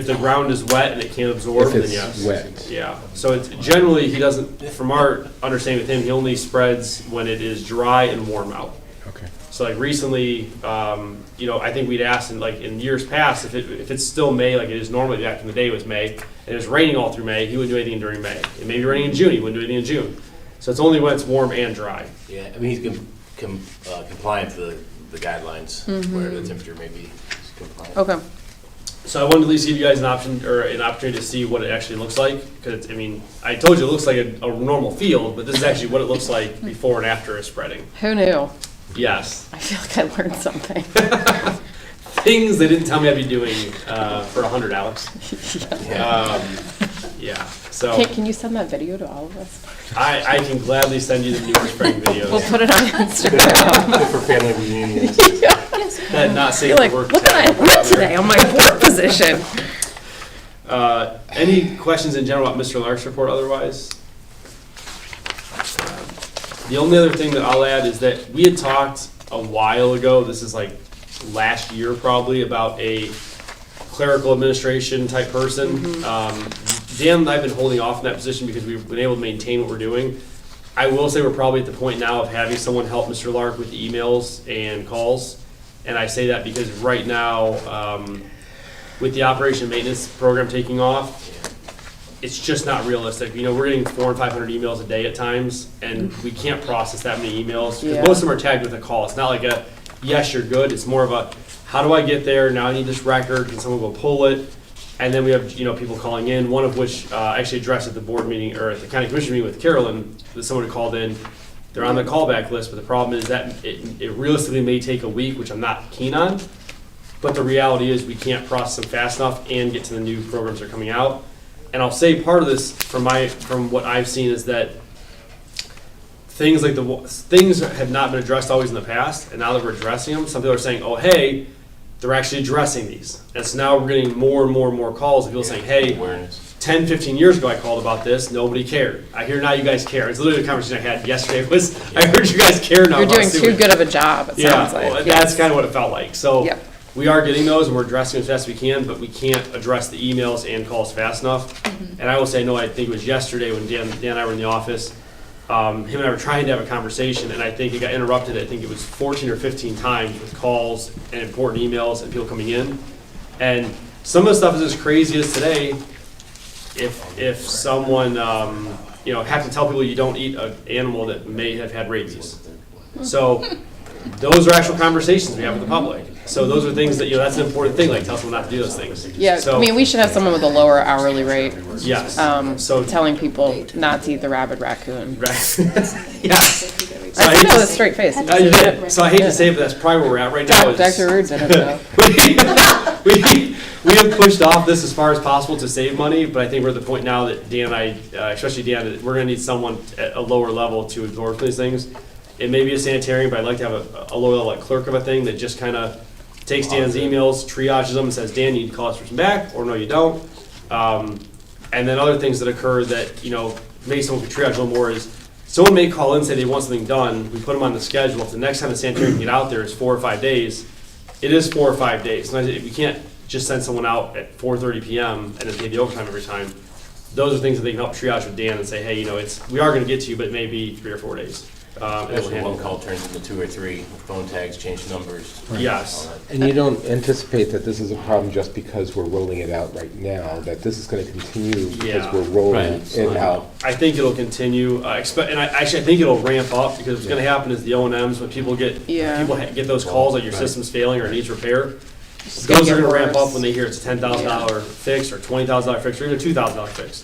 Speaker 4: the ground is wet and it can't absorb,
Speaker 6: If
Speaker 4: then
Speaker 6: it's
Speaker 4: yes.
Speaker 6: wet.
Speaker 4: Yeah. So it's generally he doesn't. From our understanding with him, he only spreads when it is dry and warm out.
Speaker 6: Okay.
Speaker 4: So like recently, I think we'd asked in years past if it's still May like it is normally. Back in the day it was May, and it was raining all through May. He wouldn't do anything during May. It may be raining in June. He wouldn't do anything in June. So it's only when it's warm and dry.
Speaker 8: Yeah, I mean, he's compliant to the guidelines where the temperature may be compliant.
Speaker 2: Okay.
Speaker 4: So I wanted to at least give you guys an opportunity to see what it actually looks like. Because I told you it looks like a normal field, but this is actually what it looks like before and after is spreading.
Speaker 2: Who knew?
Speaker 4: Yes.
Speaker 2: I feel like I learned something.
Speaker 4: Things they didn't tell me I'd be doing for 100, Alex. Yeah. So
Speaker 2: Can you send that video to all of us?
Speaker 4: I can gladly send you the new spring videos.
Speaker 2: We'll put it on Instagram.
Speaker 8: For family reunions.
Speaker 4: That not safe
Speaker 2: You're like,
Speaker 4: for work.
Speaker 2: look at I win today on my board position.
Speaker 4: Any questions in general about Mr. Lark's report otherwise? The only other thing that I'll add is that we had talked a while ago, this is like last year probably, about a clerical administration type person. Dan and I have been holding off in that position because we've been able to maintain what we're doing. I will say we're probably at the point now of having someone help Mr. Lark with emails and calls. And I say that because right now, with the operation and maintenance program taking off, it's just not realistic. We're getting 400 and 500 emails a day at times, and we can't process that many emails. 'Cause
Speaker 2: Yeah.
Speaker 4: most of them are tagged with a call. It's not like a, yes, you're good. It's more of a, how do I get there? Now I need this record. Can someone go pull it? And then we have, people calling in, one of which actually addressed at the board meeting, or at the county commission meeting with Carolyn, that someone had called in. They're on the callback list, but the problem is that it realistically may take a week, which I'm not keen on. But the reality is we can't process them fast enough and get to the new programs that are coming out. And I'll say part of this from what I've seen is that things have not been addressed always in the past, and now that we're addressing them, some people are saying, oh, hey, they're actually addressing these. And so now we're getting more and more and more calls of people saying, hey,
Speaker 8: Awareness.
Speaker 4: 10, 15 years ago I called about this, nobody cared. I hear now you guys care. It's literally the conversation I had yesterday was, I heard you guys care now
Speaker 2: You're
Speaker 4: about
Speaker 2: doing too
Speaker 4: sewage.
Speaker 2: good of a job, it
Speaker 4: Yeah,
Speaker 2: sounds
Speaker 4: well,
Speaker 2: like.
Speaker 4: that's kind of what it felt like. So
Speaker 2: Yep.
Speaker 4: we are getting those and we're addressing them as fast as we can, but we can't address the emails and calls fast enough. And I will say, no, I think it was yesterday when Dan and I were in the office, him and I were trying to have a conversation, and I think it got interrupted, I think it was 14 or 15 times with calls and important emails and people coming in. And some of the stuff is as crazy as today, if someone, have to tell people you don't eat an animal that may have had rabies. So those are actual conversations we have with the public. So those are things that, that's an important thing, like tell someone not to do those things.
Speaker 2: Yeah,
Speaker 4: So,
Speaker 2: I mean, we should have someone with a lower hourly rate,
Speaker 4: yes.
Speaker 2: so telling people not to eat the rabid raccoon.
Speaker 4: Right. Yes. So
Speaker 2: I
Speaker 4: hate
Speaker 2: said that
Speaker 4: to
Speaker 2: with a straight face.
Speaker 4: you did. So I hate to say it, but that's probably where we're at right now. is-
Speaker 2: Dr. Rude did it, though.
Speaker 4: we have pushed off this as far as possible to save money, but I think we're at the point now that Dan and I, especially Dan, that we're gonna need someone at a lower level to absorb these things. It may be a sanitarian, but I'd like to have a lower level, like clerk of a thing that just kind of takes Dan's emails, triages them, and says, Dan, you need to call this person back, or no, you don't. And then other things that occur that, maybe someone could triage a little more is, someone may call in and say they want something done, we put them on the schedule. If the next time the sanitarian can get out there is 4 or 5 days, it is 4 or 5 days. Sometimes we can't just send someone out at 4:30 PM and then pay the overtime every time. Those are things that they can help triage with Dan and say, hey, we are gonna get to you, but it may be 3 or 4 days. And then we'll
Speaker 8: Actually,
Speaker 4: handle
Speaker 8: one
Speaker 4: it.
Speaker 8: call turns into 2 or 3, phone tags, change numbers.
Speaker 4: Yes.
Speaker 8: all that.
Speaker 6: And you don't anticipate that this is a problem just because we're rolling it out right now, that this is going to continue
Speaker 4: Yeah.
Speaker 6: because we're rolling
Speaker 5: Right.
Speaker 6: it out?
Speaker 4: I think it'll continue, and I think it'll ramp up, because what's gonna happen is the O&Ms, when people get,
Speaker 2: Yeah.
Speaker 4: get those calls like your
Speaker 5: Right.
Speaker 4: system's failing or needs repair,
Speaker 2: It's gonna
Speaker 4: those are
Speaker 2: get
Speaker 4: gonna ramp
Speaker 2: worse.
Speaker 4: up when they hear it's a $10,000 fix or $20,000 fix or even a $2,000 fix.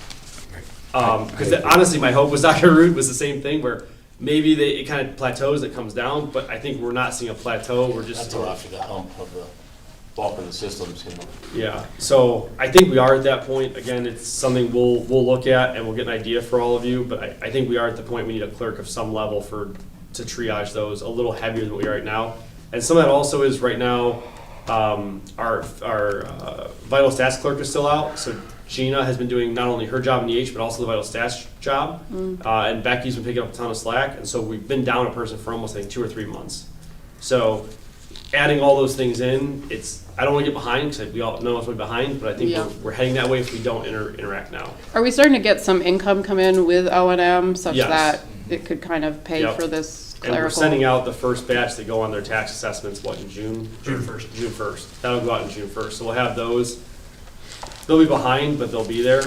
Speaker 4: Because honestly, my hope was Dr. Root was the same thing, where maybe it kind of plateaus, it comes down, but I think we're not seeing a plateau, we're just.
Speaker 8: Until after the hump of the bulk of the systems,
Speaker 4: Yeah, so I think we are at that point. Again, it's something we'll look at and we'll get an idea for all of you, but I think we are at the point we need a clerk of some level to triage those a little heavier than we are right now. And some of that also is right now, our vital stats clerk is still out, so Gina has been doing not only her job in EH, but also the vital stats job. And Becky's been picking up a ton of slack, and so we've been down a person for almost, I think, 2 or 3 months. So adding all those things in, I don't want to get behind, because we all know it's way behind, but I think
Speaker 2: Yeah.
Speaker 4: we're heading that way if we don't interact now.
Speaker 2: Are we starting to get some income come in with O&M such
Speaker 4: Yes.
Speaker 2: that it could kind of pay
Speaker 4: Yep.
Speaker 2: for this
Speaker 4: And we're
Speaker 2: clerical?
Speaker 4: sending out the first batch that go on their tax assessments, in June? June 1st. June 1st. That'll go out in June 1st. So we'll have those. They'll be behind, but they'll be there.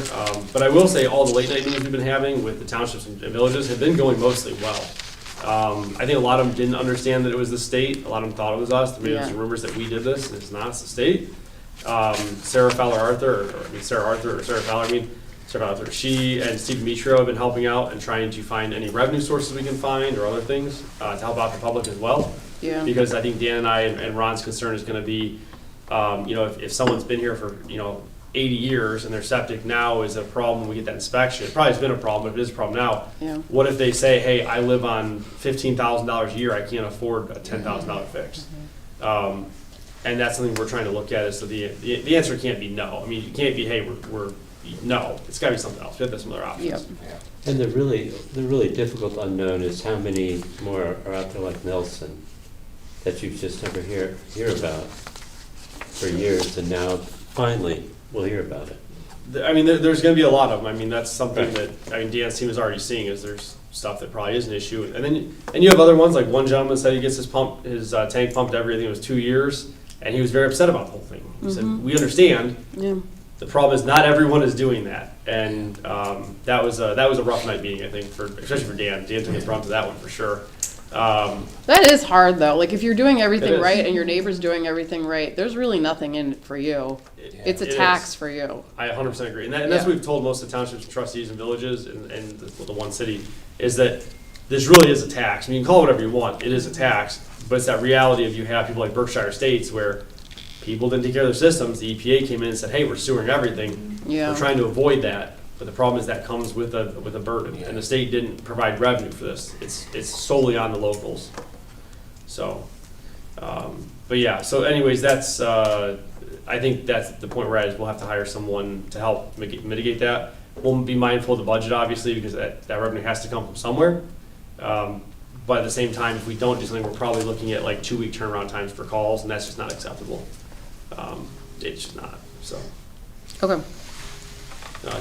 Speaker 4: But I will say all the late night meetings we've been having with the townships and villages have been going mostly well. I think a lot of them didn't understand that it was the state. A lot of them thought it was us. There was
Speaker 2: Yeah.
Speaker 4: rumors that we did this, and it's not, it's the state. Sarah Fowler, she and Steve Mitro have been helping out and trying to find any revenue sources we can find or other things to help out the public as well.
Speaker 2: Yeah.
Speaker 4: Because I think Dan and I and Ron's concern is gonna be, if someone's been here for, 80 years and their septic now is a problem, we get that inspection. It probably has been a problem, but it is a problem now.
Speaker 2: Yeah.
Speaker 4: What if they say, hey, I live on $15,000 a year, I can't afford a $10,000 fix? And that's something we're trying to look at, is so the answer can't be no. I mean, it can't be, hey, we're no, it's gotta be something else. We have to have some other options.
Speaker 2: Yep.
Speaker 5: And the really difficult unknown is how many more are out there like Nelson that you just never hear about for years, and now finally we'll hear about it.
Speaker 4: I mean, there's gonna be a lot of them. I mean, that's something
Speaker 5: Right.
Speaker 4: that, Dan's team is already seeing, is there's stuff that probably is an issue. And you have other ones, like one gentleman said he gets his tank pumped every, I think it was 2 years, and he was very upset about the whole thing. He said, we understand,
Speaker 2: Yeah.
Speaker 4: the problem is not everyone is doing that. And that was a rough night meeting, I think, especially for Dan. Dan took his brunt to that one for sure.
Speaker 2: That is hard, though. Like, if you're doing
Speaker 4: It
Speaker 2: everything
Speaker 4: is.
Speaker 2: right and your neighbor's doing everything right, there's really nothing in it for you. It's a
Speaker 4: It
Speaker 2: tax
Speaker 4: is.
Speaker 2: for you.
Speaker 4: I 100% agree. And that's
Speaker 2: Yeah.
Speaker 4: what we've told most of the townships, trustees, and villages, and the one city, is that this really is a tax. I mean, you can call it whatever you want. It is a tax, but it's that reality of you have people like Berkshire States where people didn't take care of their systems. The EPA came in and said, hey, we're sewering everything.
Speaker 2: Yeah.
Speaker 4: We're trying to avoid that. But the problem is that comes with a burden. And the state didn't provide revenue for this. It's solely on the locals. So, But yeah, so anyways, that's, I think that's the point we're at, is we'll have to hire someone to help mitigate that. We'll be mindful of the budget, obviously, because that revenue has to come from somewhere. But at the same time, if we don't do something, we're probably looking at like 2-week turnaround times for calls, and that's just not acceptable. It's just not, so.
Speaker 2: Okay.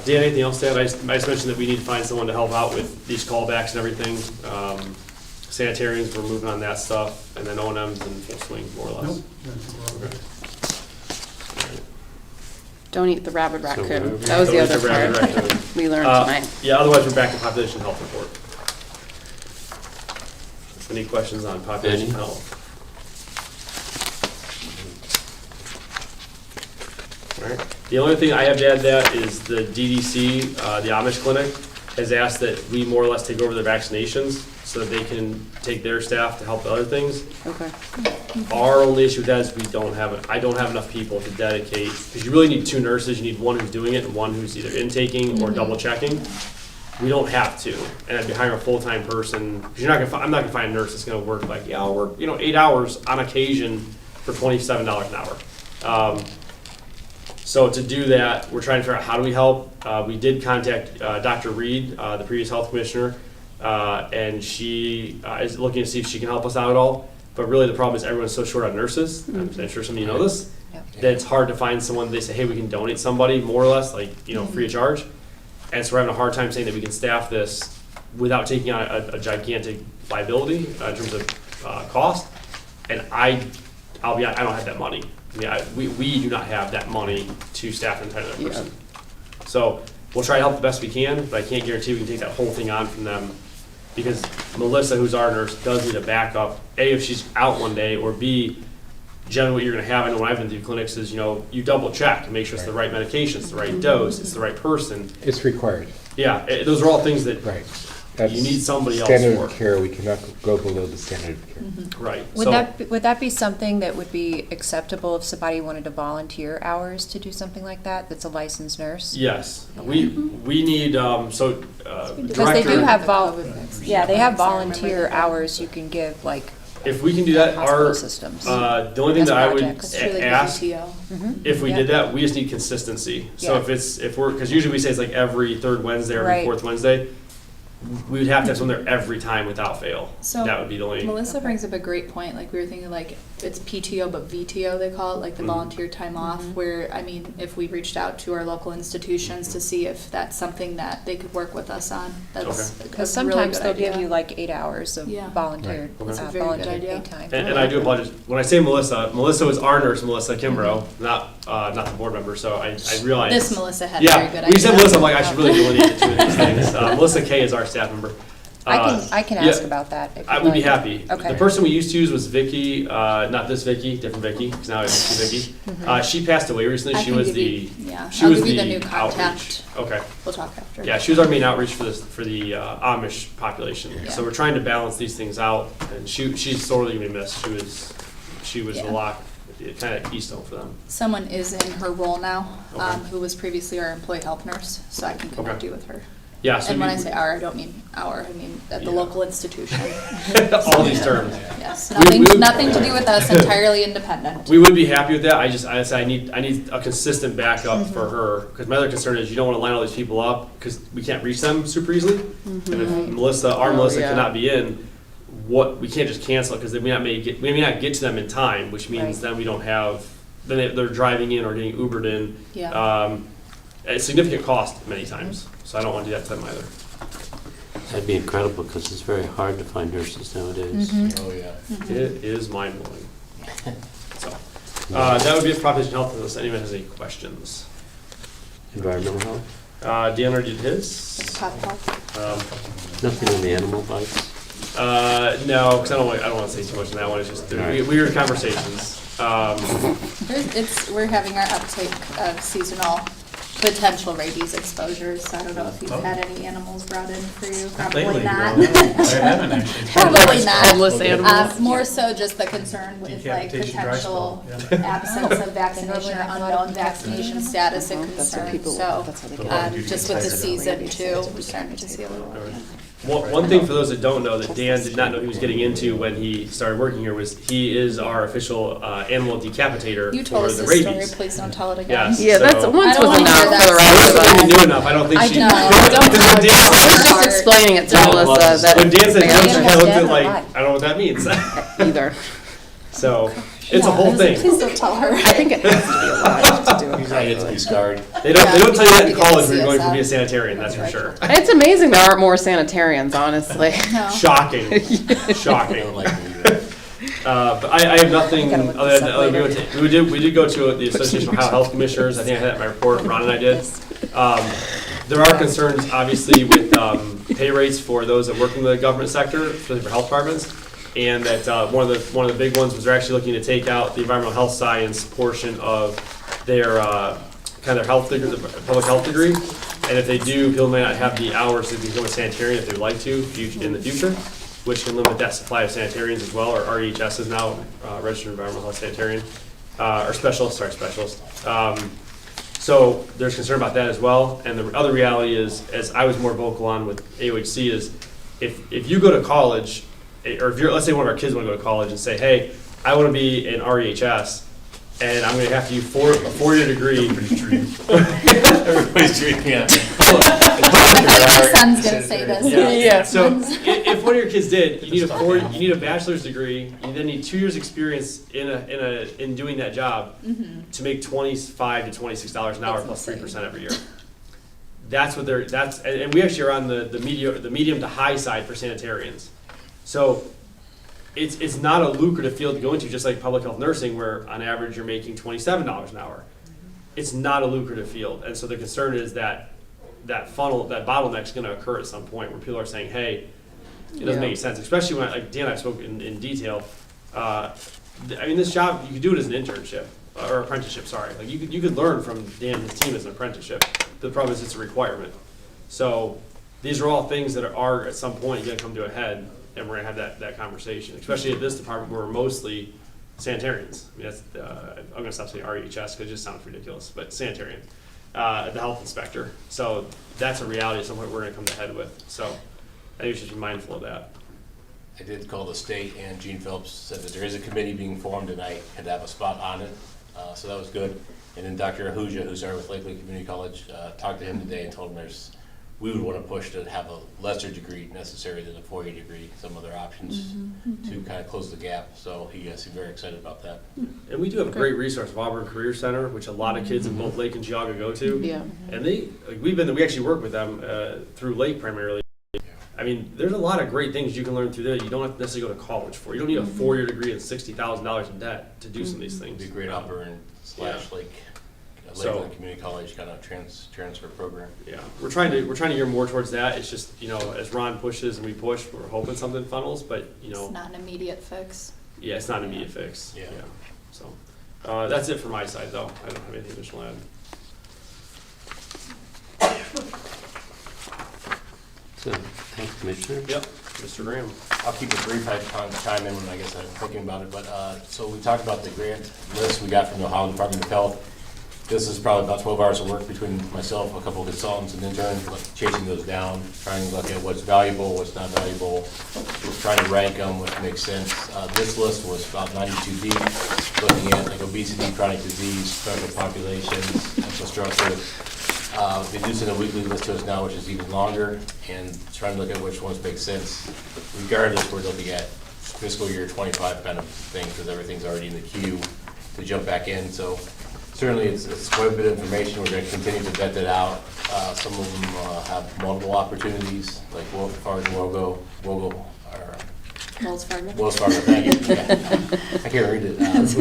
Speaker 4: Dan, anything else to add? I just mentioned that we need to find someone to help out with these callbacks and everything. Sanitarians, we're moving on that stuff, and then O&M's in full swing, more or less. Okay.
Speaker 2: Don't eat the rabid
Speaker 5: So
Speaker 2: raccoon.
Speaker 5: where are we?
Speaker 2: That was the
Speaker 4: Don't eat
Speaker 2: other
Speaker 4: the rabid
Speaker 2: part
Speaker 4: raccoon.
Speaker 2: we learned tonight.
Speaker 4: Yeah, otherwise we're back to population health report. Any questions on population
Speaker 5: Any?
Speaker 4: health? All right. The only thing I have to add to that is the DDC, the Amish clinic, has asked that we more or less take over their vaccinations so that they can take their staff to help the other things.
Speaker 2: Okay.
Speaker 4: Our only issue with that is I don't have enough people to dedicate, because you really need 2 nurses. You need one who's doing it and one who's either intaking or double checking. We don't have to, and I'd be hiring a full-time person, because I'm not gonna find a nurse that's gonna work like, yeah, I'll work, 8 hours on occasion for $27 an hour. So to do that, we're trying to figure out how do we help. We did contact Dr. Reed, the previous health commissioner, and she is looking to see if she can help us out at all. But really the problem is everyone's so short on nurses, I'm sure some of you know this, that it's hard to find someone, they say, hey, we can donate somebody, more or less, like, free of charge. And so we're having a hard time saying that we can staff this without taking on a gigantic liability in terms of cost. And I'll be honest, I don't have that money. I mean, we do not have that money to staff an entire person. So we'll try to help the best we can, but I can't guarantee we can take that whole thing on from them, because Melissa, who's our nurse, does need a backup. A, if she's out one day, or B, generally what you're gonna have, I know when I've been through clinics is, you double check and make sure it's the right medication, it's the right dose, it's the right person.
Speaker 6: It's required.
Speaker 4: Yeah, those are all things that
Speaker 6: Right.
Speaker 4: you need somebody else
Speaker 6: Standard
Speaker 4: for.
Speaker 6: of care, we cannot go below the standard of care.
Speaker 4: Right.
Speaker 11: Would
Speaker 4: So-
Speaker 11: that be something that would be acceptable if somebody wanted to volunteer hours to do something like that, that's a licensed nurse?
Speaker 4: Yes, we need,
Speaker 11: Because they
Speaker 4: director-
Speaker 11: do have they have volunteer hours you can give, like,
Speaker 4: if we can do that,
Speaker 11: hospital systems.
Speaker 4: the only thing
Speaker 11: As
Speaker 4: that I would
Speaker 11: projects.
Speaker 1: It's really
Speaker 4: ask,
Speaker 1: VTO.
Speaker 4: if we
Speaker 11: Yeah.
Speaker 4: did that, we just need consistency. So
Speaker 11: Yeah.
Speaker 4: if we're, because usually we say it's like every 3rd Wednesday, every
Speaker 11: Right.
Speaker 4: 4th Wednesday, we would have to have someone there every time without fail.
Speaker 1: So
Speaker 4: That would be the only.
Speaker 1: Melissa brings up a great point. Like we were thinking, like it's PTO but VTO they call it, like the
Speaker 4: Mhm.
Speaker 1: volunteer time off. Where I mean, if we reached out to our local institutions to see if that's something that they could work with us on, that's
Speaker 4: Okay.
Speaker 11: Because
Speaker 1: a really
Speaker 11: sometimes
Speaker 1: good
Speaker 11: they'll
Speaker 1: idea.
Speaker 11: give you like 8 hours of
Speaker 1: Yeah.
Speaker 11: volunteer,
Speaker 4: Right. That's
Speaker 1: a very good
Speaker 11: volunteer
Speaker 1: idea.
Speaker 11: paid time.
Speaker 4: And I do apologize, when I say Melissa was our nurse, Melissa Kimbrough, not the board member, so I realize.
Speaker 1: This Melissa had a very good
Speaker 4: Yeah,
Speaker 1: idea.
Speaker 4: when you said Melissa, I'm like, I should really delineate the two of these things. Melissa Kay is our staff member.
Speaker 11: I can
Speaker 4: yeah,
Speaker 11: ask about that. If
Speaker 4: I
Speaker 11: you'd
Speaker 4: would be
Speaker 11: like.
Speaker 4: happy.
Speaker 11: Okay.
Speaker 4: The person we used to use was Vicky, not this Vicky, different Vicky, because now it's Vicky. She passed away recently.
Speaker 1: I
Speaker 4: She
Speaker 1: can
Speaker 4: was
Speaker 1: give
Speaker 4: the
Speaker 1: you- yeah,
Speaker 4: she
Speaker 1: I'll
Speaker 4: was
Speaker 1: give you the
Speaker 4: the
Speaker 1: new contact.
Speaker 4: outreach. Okay.
Speaker 1: We'll talk after.
Speaker 4: Yeah, she was our main outreach for the Amish population.
Speaker 1: Yeah.
Speaker 4: So we're trying to balance these things out, and she's sorely gonna be missed. She was
Speaker 1: Yeah.
Speaker 4: a lot, kind of keystone for them.
Speaker 1: Someone is in her role now,
Speaker 4: Okay.
Speaker 1: who was previously our employee health nurse, so I can connect
Speaker 4: Okay.
Speaker 1: you with her.
Speaker 4: Yeah. So
Speaker 1: And when I say our, I don't mean our, I mean at the
Speaker 4: Yeah.
Speaker 1: local institution.
Speaker 4: all these terms.
Speaker 1: Yes,
Speaker 4: We- we-
Speaker 1: nothing to do with us, entirely independent.
Speaker 4: We would be happy with that. I need a consistent backup for her, because my other concern is you don't want to line all these people up because we can't reach them super easily. And if Melissa, our Melissa,
Speaker 2: yeah.
Speaker 4: cannot be in, we can't just cancel it because we may not get to them in time, which means
Speaker 11: Right.
Speaker 4: then we don't have. Then they're driving in or getting Ubered in.
Speaker 1: Yeah.
Speaker 4: At a significant cost many times. So I don't want to do that to them either.
Speaker 5: That'd be incredible, because it's very hard to find nurses nowadays.
Speaker 8: Oh, yeah.
Speaker 4: It is mind blowing. So that would be it. Population health. Unless anyone has any questions.
Speaker 5: Environmental health,
Speaker 4: Deanna did his.
Speaker 1: Top health.
Speaker 5: nothing on the animal bites.
Speaker 4: No, because I don't want to say too much on that one. It's just weird conversations.
Speaker 1: We're having our uptake of seasonal potential rabies exposures. I don't know if you've had any animals brought in for you. Probably
Speaker 3: Lately,
Speaker 1: not.
Speaker 3: no, I haven't actually.
Speaker 1: Probably not.
Speaker 2: Homeless animals.
Speaker 1: More so just the concern with like
Speaker 3: Decapitation dry
Speaker 1: potential
Speaker 3: spell,
Speaker 1: absence of vaccination or unknown vaccination status and
Speaker 2: That's what
Speaker 1: concern.
Speaker 2: people-
Speaker 1: So,
Speaker 2: that's how they get
Speaker 1: just with the season too, we're starting to see a little.
Speaker 4: One thing for those that don't know, that Dan did not know he was getting into when he started working here, was he is our official animal decapitator
Speaker 1: You told
Speaker 4: for
Speaker 1: us
Speaker 4: the
Speaker 1: this
Speaker 4: rabies.
Speaker 1: story, please don't tell it again.
Speaker 4: Yes.
Speaker 2: Yeah, that's,
Speaker 4: So-
Speaker 2: once
Speaker 1: I don't
Speaker 2: was
Speaker 1: wanna
Speaker 2: enough
Speaker 1: hear
Speaker 2: for
Speaker 1: that
Speaker 2: the rest of
Speaker 1: story.
Speaker 2: us.
Speaker 4: Wasn't new enough, I don't think
Speaker 1: I
Speaker 4: she.
Speaker 1: know,
Speaker 2: I
Speaker 1: don't tell
Speaker 2: was
Speaker 1: us.
Speaker 2: just explaining it to Melissa that.
Speaker 4: When Dan said no, she
Speaker 11: Dan
Speaker 4: kind
Speaker 11: was
Speaker 4: of looked
Speaker 11: dead
Speaker 4: at
Speaker 11: or
Speaker 4: like,
Speaker 11: alive?
Speaker 4: I don't know what that means.
Speaker 2: Either.
Speaker 4: So, it's a whole thing.
Speaker 1: Please don't tell her.
Speaker 2: I think it has to be alive to do it.
Speaker 8: He's not yet to be scarred.
Speaker 4: They don't tell you that in
Speaker 1: You get to
Speaker 4: college when
Speaker 1: see
Speaker 4: you're
Speaker 1: us
Speaker 4: going to
Speaker 1: out.
Speaker 4: be a sanitarian, that's for sure.
Speaker 2: It's amazing there aren't more sanitarians, honestly.
Speaker 1: No.
Speaker 4: Shocking,
Speaker 8: I
Speaker 4: shocking.
Speaker 8: don't like to do that.
Speaker 4: But I have nothing
Speaker 11: I gotta look
Speaker 4: other
Speaker 11: this
Speaker 4: than,
Speaker 11: up later.
Speaker 4: we did go to the Association of Ohio Health Commissioners, I think I had that in my report, Ron and I did. There are concerns, obviously, with pay rates for those that work in the government sector, especially for health departments. And that one of the big ones was they're actually looking to take out the environmental health science portion of their kind of their health degree, the public health degree. And if they do, people may not have the hours to become a sanitarian if they'd like to in the future, which can limit that supply of sanitarians as well, or REHS is now registered environmental health sanitarian, or specialist. So there's concern about that as well. And the other reality is, as I was more vocal on with AOHC, is if you go to college, or if you're, let's say one of our kids want to go to college and say, hey, I want to be an REHS, and I'm going to have to do a 4-year degree.
Speaker 8: Everybody's dreaming, yeah.
Speaker 1: My son's gonna say this.
Speaker 2: Yeah.
Speaker 4: So if one of your kids did, you need a bachelor's degree. You then need 2 years experience in doing that job to make $25 to $26 an hour plus 3% every year. That's what and we actually are on the medium to high side for sanitarians. So it's not a lucrative field to go into, just like public health nursing, where on average you're making $27 an hour. It's not a lucrative field, and so the concern is that bottleneck's going to occur at some point where people are saying, "Hey, it doesn't make any sense." Especially when, like Dan and I spoke in detail. I mean, this job you could do it as an internship or apprenticeship. Sorry, like you could learn from Dan and his team as an apprenticeship. The problem is it's a requirement. So these are all things that are at some point going to come to a head. And we're gonna have that conversation, especially at this department where we're mostly sanitarians. I mean, that's, I'm gonna stop saying REHS because it just sounds ridiculous, but sanitarian, the health inspector. So that's a reality at some point we're gonna come to head with. So I think we should be mindful of that.
Speaker 8: I did call the state, and Gene Phelps said that there is a committee being formed, and I could have a spot on it, so that was good. And then Dr. Ahuja, who's there with Lakeland Community College, talked to him today and told him we would want to push to have a lesser degree necessary than a 4-year degree, some other options to kind of close the gap. So he seemed very excited about that.
Speaker 4: And we do have a great resource of Auburn Career Center, which a lot of kids in both Lake and Geauga go to.
Speaker 2: Yeah.
Speaker 4: And we actually work with them through Lake primarily. I mean, there's a lot of great things you can learn through there. You don't have to necessarily go to college for. You don't need a 4-year degree and $60,000 in debt to do some of these things.
Speaker 8: It'd be a great Auburn / Lakeland Community College kind of transfer program.
Speaker 4: Yeah, we're trying to gear more towards that. It's just, as Ron pushes and we push, we're hoping something funnels, but
Speaker 1: It's not an immediate fix.
Speaker 4: yeah, it's not an immediate fix.
Speaker 8: Yeah.
Speaker 4: So that's it from my side, though. I don't have anything additional to add.
Speaker 5: So, thanks, Commissioner.
Speaker 4: Yep, Mr. Graham.
Speaker 8: I'll keep it brief. I can chime in when I guess I'm thinking about it. But so we talked about the grant list we got from the Ohio Department of Health. This is probably about 12 hours of work between myself, a couple of consultants, and interns, chasing those down, trying to look at what's valuable, what's not valuable, trying to rank them, what makes sense. This list was about 92 deep, looking at like obesity, chronic disease, special populations, infrastructure. They do send a weekly list to us now, which is even longer, and trying to look at which ones make sense. Regardless, we're looking at fiscal year 25 kind of thing, because everything's already in the queue to jump back in. So certainly it's quite a bit of information. We're going to continue to vet that out. Some of them have multiple opportunities, like Wells Fargo, thank you. I can't read it.
Speaker 1: It's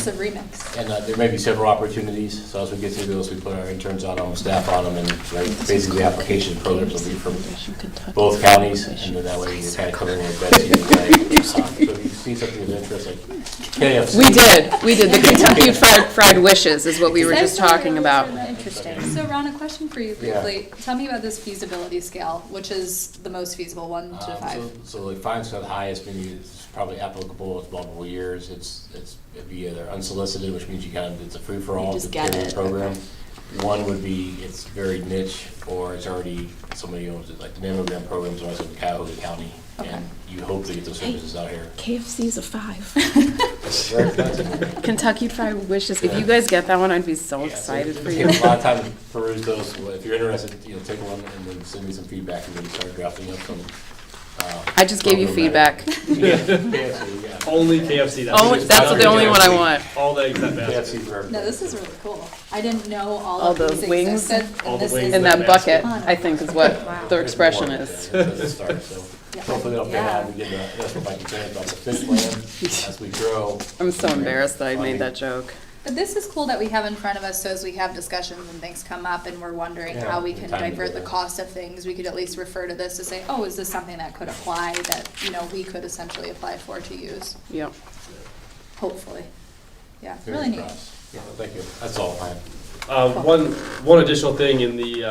Speaker 1: a remix.
Speaker 8: And there may be several opportunities, so as we get through those, we put our interns on them, staff on them, and basically the application programs will be from both counties, and then that way you're kind of covering your bets either way. So if you see something of interest, like KFC.
Speaker 2: We did. The Kentucky Fried Wishes is what we were just talking about.
Speaker 11: Interesting.
Speaker 1: So Ron, a question for you
Speaker 8: Yeah.
Speaker 1: briefly. Tell me about this feasibility scale, which is the most feasible, 1 to 5.
Speaker 8: So like 5's the highest, maybe it's probably applicable, it's multiple years, it'd be either unsolicited, which means it's a free-for-all,
Speaker 1: You just
Speaker 8: it's a
Speaker 1: get it.
Speaker 8: program. One would be it's very niche, or it's already, somebody owns it, like the mammogram programs are also in Cuyahoga County, and you hope to get those services out here.
Speaker 2: KFC's a 5.
Speaker 8: It's very expensive.
Speaker 2: Kentucky Fried Wishes. If you guys get that one, I'd be so excited for you.
Speaker 8: A lot of time to peruse those. Well, if you're interested, take one and then send me some feedback, and then start drafting up some.
Speaker 2: I just gave you feedback.
Speaker 8: Yeah.
Speaker 4: Only KFC.
Speaker 2: Oh, that's the only one I want.
Speaker 4: All that except
Speaker 8: KFC for everybody.
Speaker 1: No, this is really cool. I didn't know all
Speaker 2: All
Speaker 1: of
Speaker 2: the
Speaker 1: these
Speaker 2: wings?
Speaker 1: existed.
Speaker 4: All the
Speaker 1: this
Speaker 4: wings
Speaker 1: is
Speaker 2: In that
Speaker 1: like-
Speaker 2: bucket, I think is what their expression is.
Speaker 8: That's a start, so
Speaker 1: Yeah.
Speaker 8: hopefully they'll pay out. We get that's what my concern is about the fish plan as we grow.
Speaker 2: I'm so embarrassed that I made that joke.
Speaker 1: But this is cool that we have in front of us, so as we have discussions and things come up and we're wondering
Speaker 8: Yeah,
Speaker 1: how we can
Speaker 8: time to
Speaker 1: divert
Speaker 8: do
Speaker 1: the
Speaker 8: that.
Speaker 1: cost of things, we could at least refer to this to say, oh, is this something that could apply that, we could essentially apply for to use,
Speaker 2: Yep.
Speaker 1: hopefully. Yeah,
Speaker 8: Fingers
Speaker 1: really neat.
Speaker 8: crossed. Yeah, thank you. That's all I have.
Speaker 4: One additional thing in the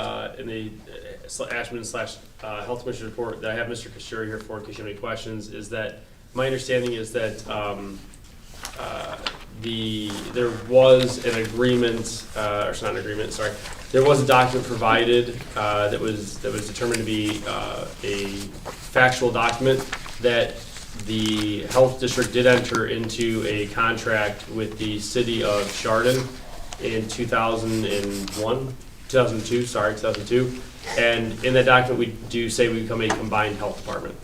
Speaker 4: Ashman / Health Commission report that I have Mr. Kashuri here for in case you have any questions is that my understanding is that there was an agreement, or it's not an agreement, sorry. There was a document provided that was determined to be a factual document that the health district did enter into a contract with the city of Chardon in 2002. And in that document, we do say we become a combined health department.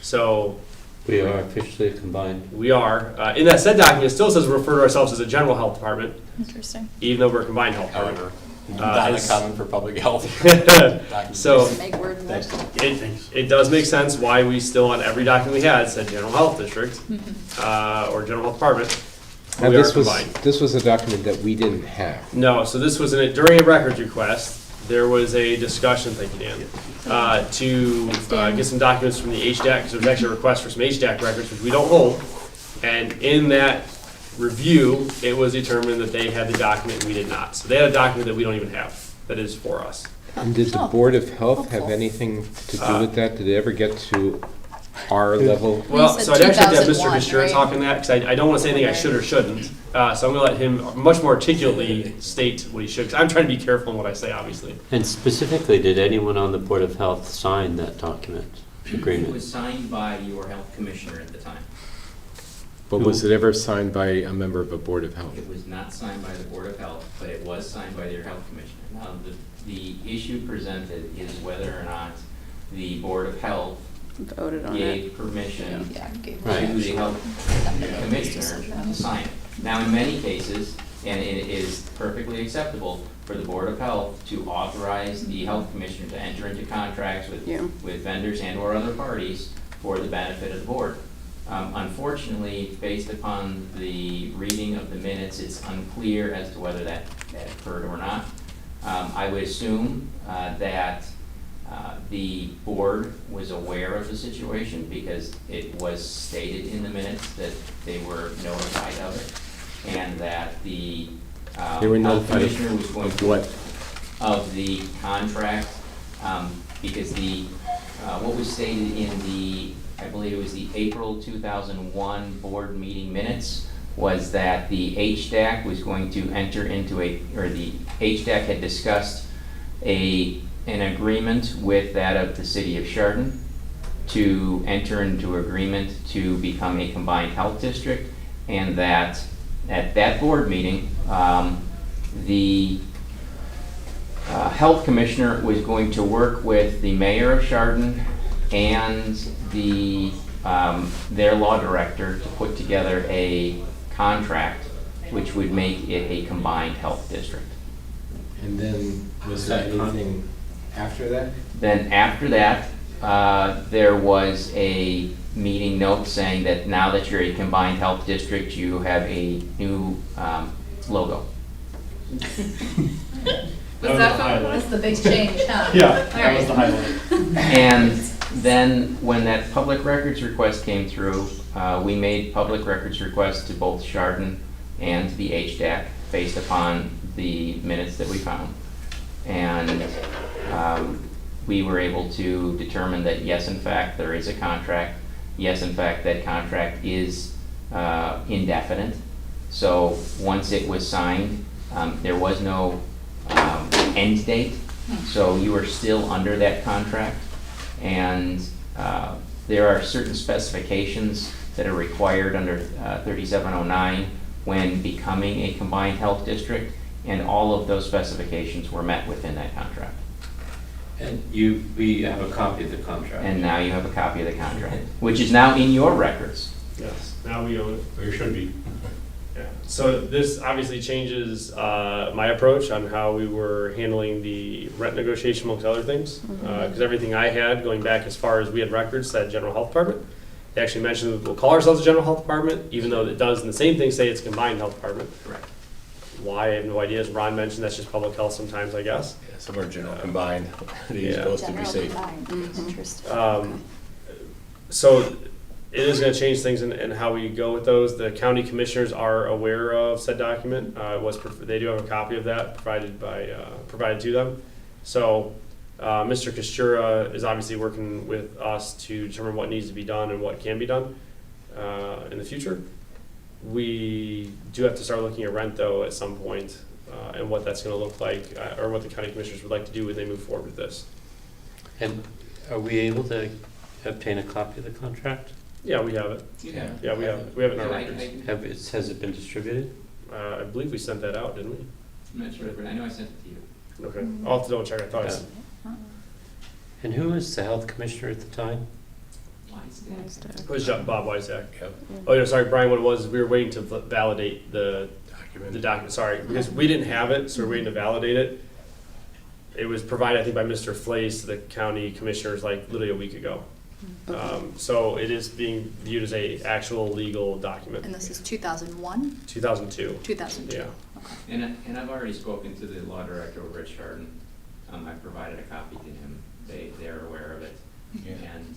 Speaker 4: So
Speaker 5: We are officially combined.
Speaker 4: we are, in that said document, it still says we refer to ourselves as a general health department,
Speaker 1: Interesting.
Speaker 4: even though we're a combined health department.
Speaker 8: However, not
Speaker 4: it's-
Speaker 8: uncommon for public health.
Speaker 4: So
Speaker 1: Make word more.
Speaker 4: it does make sense why we still, on every document we had, said general health district, or general health department.
Speaker 6: Now,
Speaker 4: We are
Speaker 6: this was,
Speaker 4: combined.
Speaker 6: this was a document that we didn't have.
Speaker 4: No, so this was during a records request, there was a discussion, thank you, Dan, to get some documents from the HDAC, because there was actually a request for some HDAC records, which we don't hold. And in that review, it was determined that they had the document and we did not. So they had a document that we don't even have, that is for us.
Speaker 6: And did the
Speaker 1: Oh,
Speaker 6: Board of Health have
Speaker 1: helpful.
Speaker 6: anything to do with that? Did it ever get to our level?
Speaker 4: Well,
Speaker 1: said
Speaker 4: so I'd actually have to have Mr.
Speaker 1: 2001,
Speaker 4: Bashir
Speaker 1: right?
Speaker 4: talk on that, because I don't want to say anything I should or shouldn't. So I'm going to let him much more articulately state what he should, because I'm trying to be careful in what I say, obviously.
Speaker 5: And specifically, did anyone on the Board of Health sign that document
Speaker 12: It
Speaker 5: agreement?
Speaker 12: was signed by your health commissioner at the time.
Speaker 6: But was it ever signed by a member of a Board of Health?
Speaker 12: It was not signed by the Board of Health, but it was signed by your health commissioner. Now, the issue presented is whether or not the Board of Health
Speaker 2: Voted on it.
Speaker 12: gave permission
Speaker 1: Yeah, gave
Speaker 5: Right.
Speaker 12: to the health commissioner to sign it. Now, in many cases, and it is perfectly acceptable for the Board of Health to authorize the health commissioner to enter into contracts
Speaker 2: Yeah.
Speaker 12: with vendors and/or other parties for the benefit of the board. Unfortunately, based upon the reading of the minutes, it's unclear as to whether that occurred or not. I would assume that the board was aware of the situation because it was stated in the minutes that they were notified of it, and that the
Speaker 6: They were
Speaker 12: health
Speaker 6: notified
Speaker 12: commissioner was going
Speaker 6: of
Speaker 12: to
Speaker 6: what?
Speaker 12: of the contract, because what was stated in the, I believe it was the April 2001 board meeting minutes, was that the HDAC was going to enter into the HDAC had discussed an agreement with that of the city of Chardon to enter into agreement to become a combined health district, and that at that board meeting, the health commissioner was going to work with the mayor of Chardon and their law director to put together a contract which would make it a combined health district.
Speaker 6: And then, was there anything after that?
Speaker 12: Then after that, there was a meeting note saying that now that you're a combined health district, you have a new logo.
Speaker 1: That's the big change, huh?
Speaker 4: Yeah,
Speaker 1: that was the
Speaker 4: highlight.
Speaker 12: And then when that public records request came through, we made public records requests to both Chardon and the HDAC based upon the minutes that we found. And we were able to determine that yes, in fact, there is a contract. Yes, in fact, that contract is indefinite. So once it was signed, there was no end date, so you are still under that contract. And there are certain specifications that are required under 3709 when becoming a combined health district, and all of those specifications were met within that contract.
Speaker 5: And we have a copy of the contract.
Speaker 12: And now you have a copy of the contract, which is now in your records.
Speaker 4: Yes, now we own it.
Speaker 8: Or you should be.
Speaker 4: Yeah, so this obviously changes my approach on how we were handling the rent negotiation amongst other things. Because everything I had, going back as far as we had records, said general health department. They actually mentioned that we'll call ourselves a general health department, even though it does in the same thing say it's combined health department.
Speaker 12: Correct.
Speaker 4: Why, I have no idea. As Ron mentioned, that's just public health sometimes, I guess.
Speaker 8: Yeah, some are general combined, these
Speaker 4: Yeah.
Speaker 8: supposed to be
Speaker 1: General
Speaker 8: safe.
Speaker 1: combined. Interesting.
Speaker 4: So it is going to change things in how we go with those. The county commissioners are aware of said document. They do have a copy of that provided to them. So Mr. Kostura is obviously working with us to determine what needs to be done and what can be done in the future. We do have to start looking at rent though at some point and what that's going to look like or what the county commissioners would like to do when they move forward with this.
Speaker 5: And are we able to obtain a copy of the contract?
Speaker 4: Yeah, we have it.
Speaker 12: Yeah.
Speaker 4: Yeah, we have it in our
Speaker 12: I-
Speaker 4: records.
Speaker 5: Has it been distributed?
Speaker 4: I believe we sent that out, didn't we?
Speaker 12: I'm not sure, but I know I sent it to you.
Speaker 4: Okay, I'll have to double check. I thought I sent.
Speaker 5: And who was the health commissioner at the time?
Speaker 4: It was Bob Wysack.
Speaker 8: Yep.
Speaker 4: Oh, yeah, sorry, Brian, what it was, we were waiting to validate the document, sorry, because we didn't have it, so we're waiting to validate it. It was provided, I think, by Mr. Flace to the county commissioners like literally a week ago. So it is being viewed as a actual legal document.
Speaker 1: And this is 2001?
Speaker 4: 2002.
Speaker 1: 2002.
Speaker 4: Yeah.
Speaker 1: Okay.
Speaker 12: And I've already spoken to the law director over at Chardon. I provided a copy to him. They're aware of it.
Speaker 8: Yeah.
Speaker 12: And,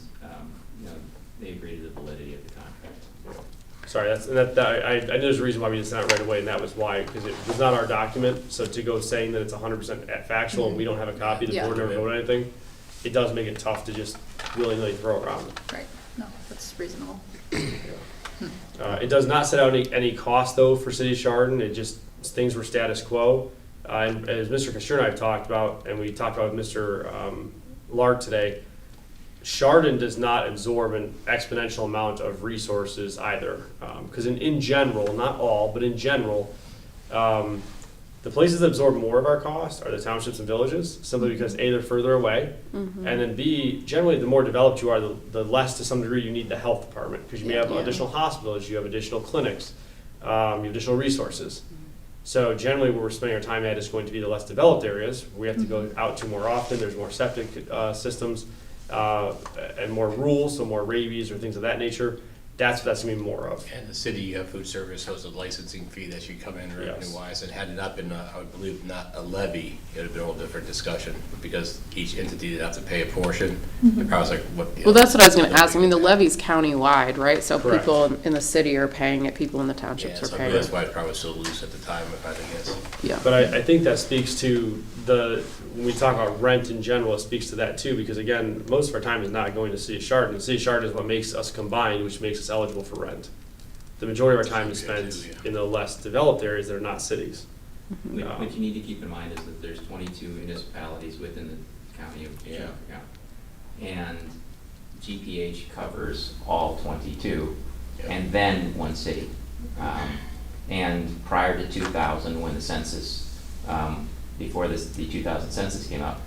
Speaker 12: you know, they agree to the validity of the contract.
Speaker 4: Sorry, I know there's a reason why we didn't send it right away, and that was why, because it was not our document, so to go saying that it's 100% factual and we don't have a copy, the
Speaker 1: Yeah.
Speaker 4: board never voted anything, it does make it tough to just willy-nilly throw it around.
Speaker 1: Right. No, that's reasonable.
Speaker 4: It does not set out any cost, though, for City of Chardon, it just, things were status quo. And as Mr. Kostura and I have talked about, and we talked about with Mr. Lark today, Chardon does not absorb an exponential amount of resources either. Because in general, not all, but in general, the places that absorb more of our costs are the townships and villages, simply because A, they're further away, and then B, generally the more developed you are, the less to some degree you need the health department, because you may have additional hospitals, you have additional clinics, you have additional resources. So generally where we're spending our time at is going to be the less developed areas. We have to go out to more often, there's more septic systems, and more rules, so more rabies or things of that nature. That's what that's going to be more of.
Speaker 8: And the city food service hosts a licensing fee that should come in revenue-wise, and had it not been, I would believe, not a levy, it would have been a whole different discussion, but because each entity did have to pay a portion, it probably was like, what?
Speaker 2: Well, that's what I was going to ask. I mean, the levy's county-wide, right? So
Speaker 4: Correct.
Speaker 2: people in the city are paying it, people in the
Speaker 8: Yeah,
Speaker 2: townships are
Speaker 8: so
Speaker 2: paying
Speaker 8: that's
Speaker 2: it.
Speaker 8: why it probably was so loose at the time, if I think it's.
Speaker 2: Yeah.
Speaker 4: But I think that speaks to when we talk about rent in general, it speaks to that too, because again, most of our time is not going to City of Chardon. City of Chardon is what makes us combined, which makes us eligible for rent. The majority of our time is spent in the less developed areas that are not cities.
Speaker 12: What you need to keep in mind is that there's 22 municipalities within the county of Chinook County. And GPH covers all 22, and then one city. And prior to 2000, when the census, before the 2000 census came out,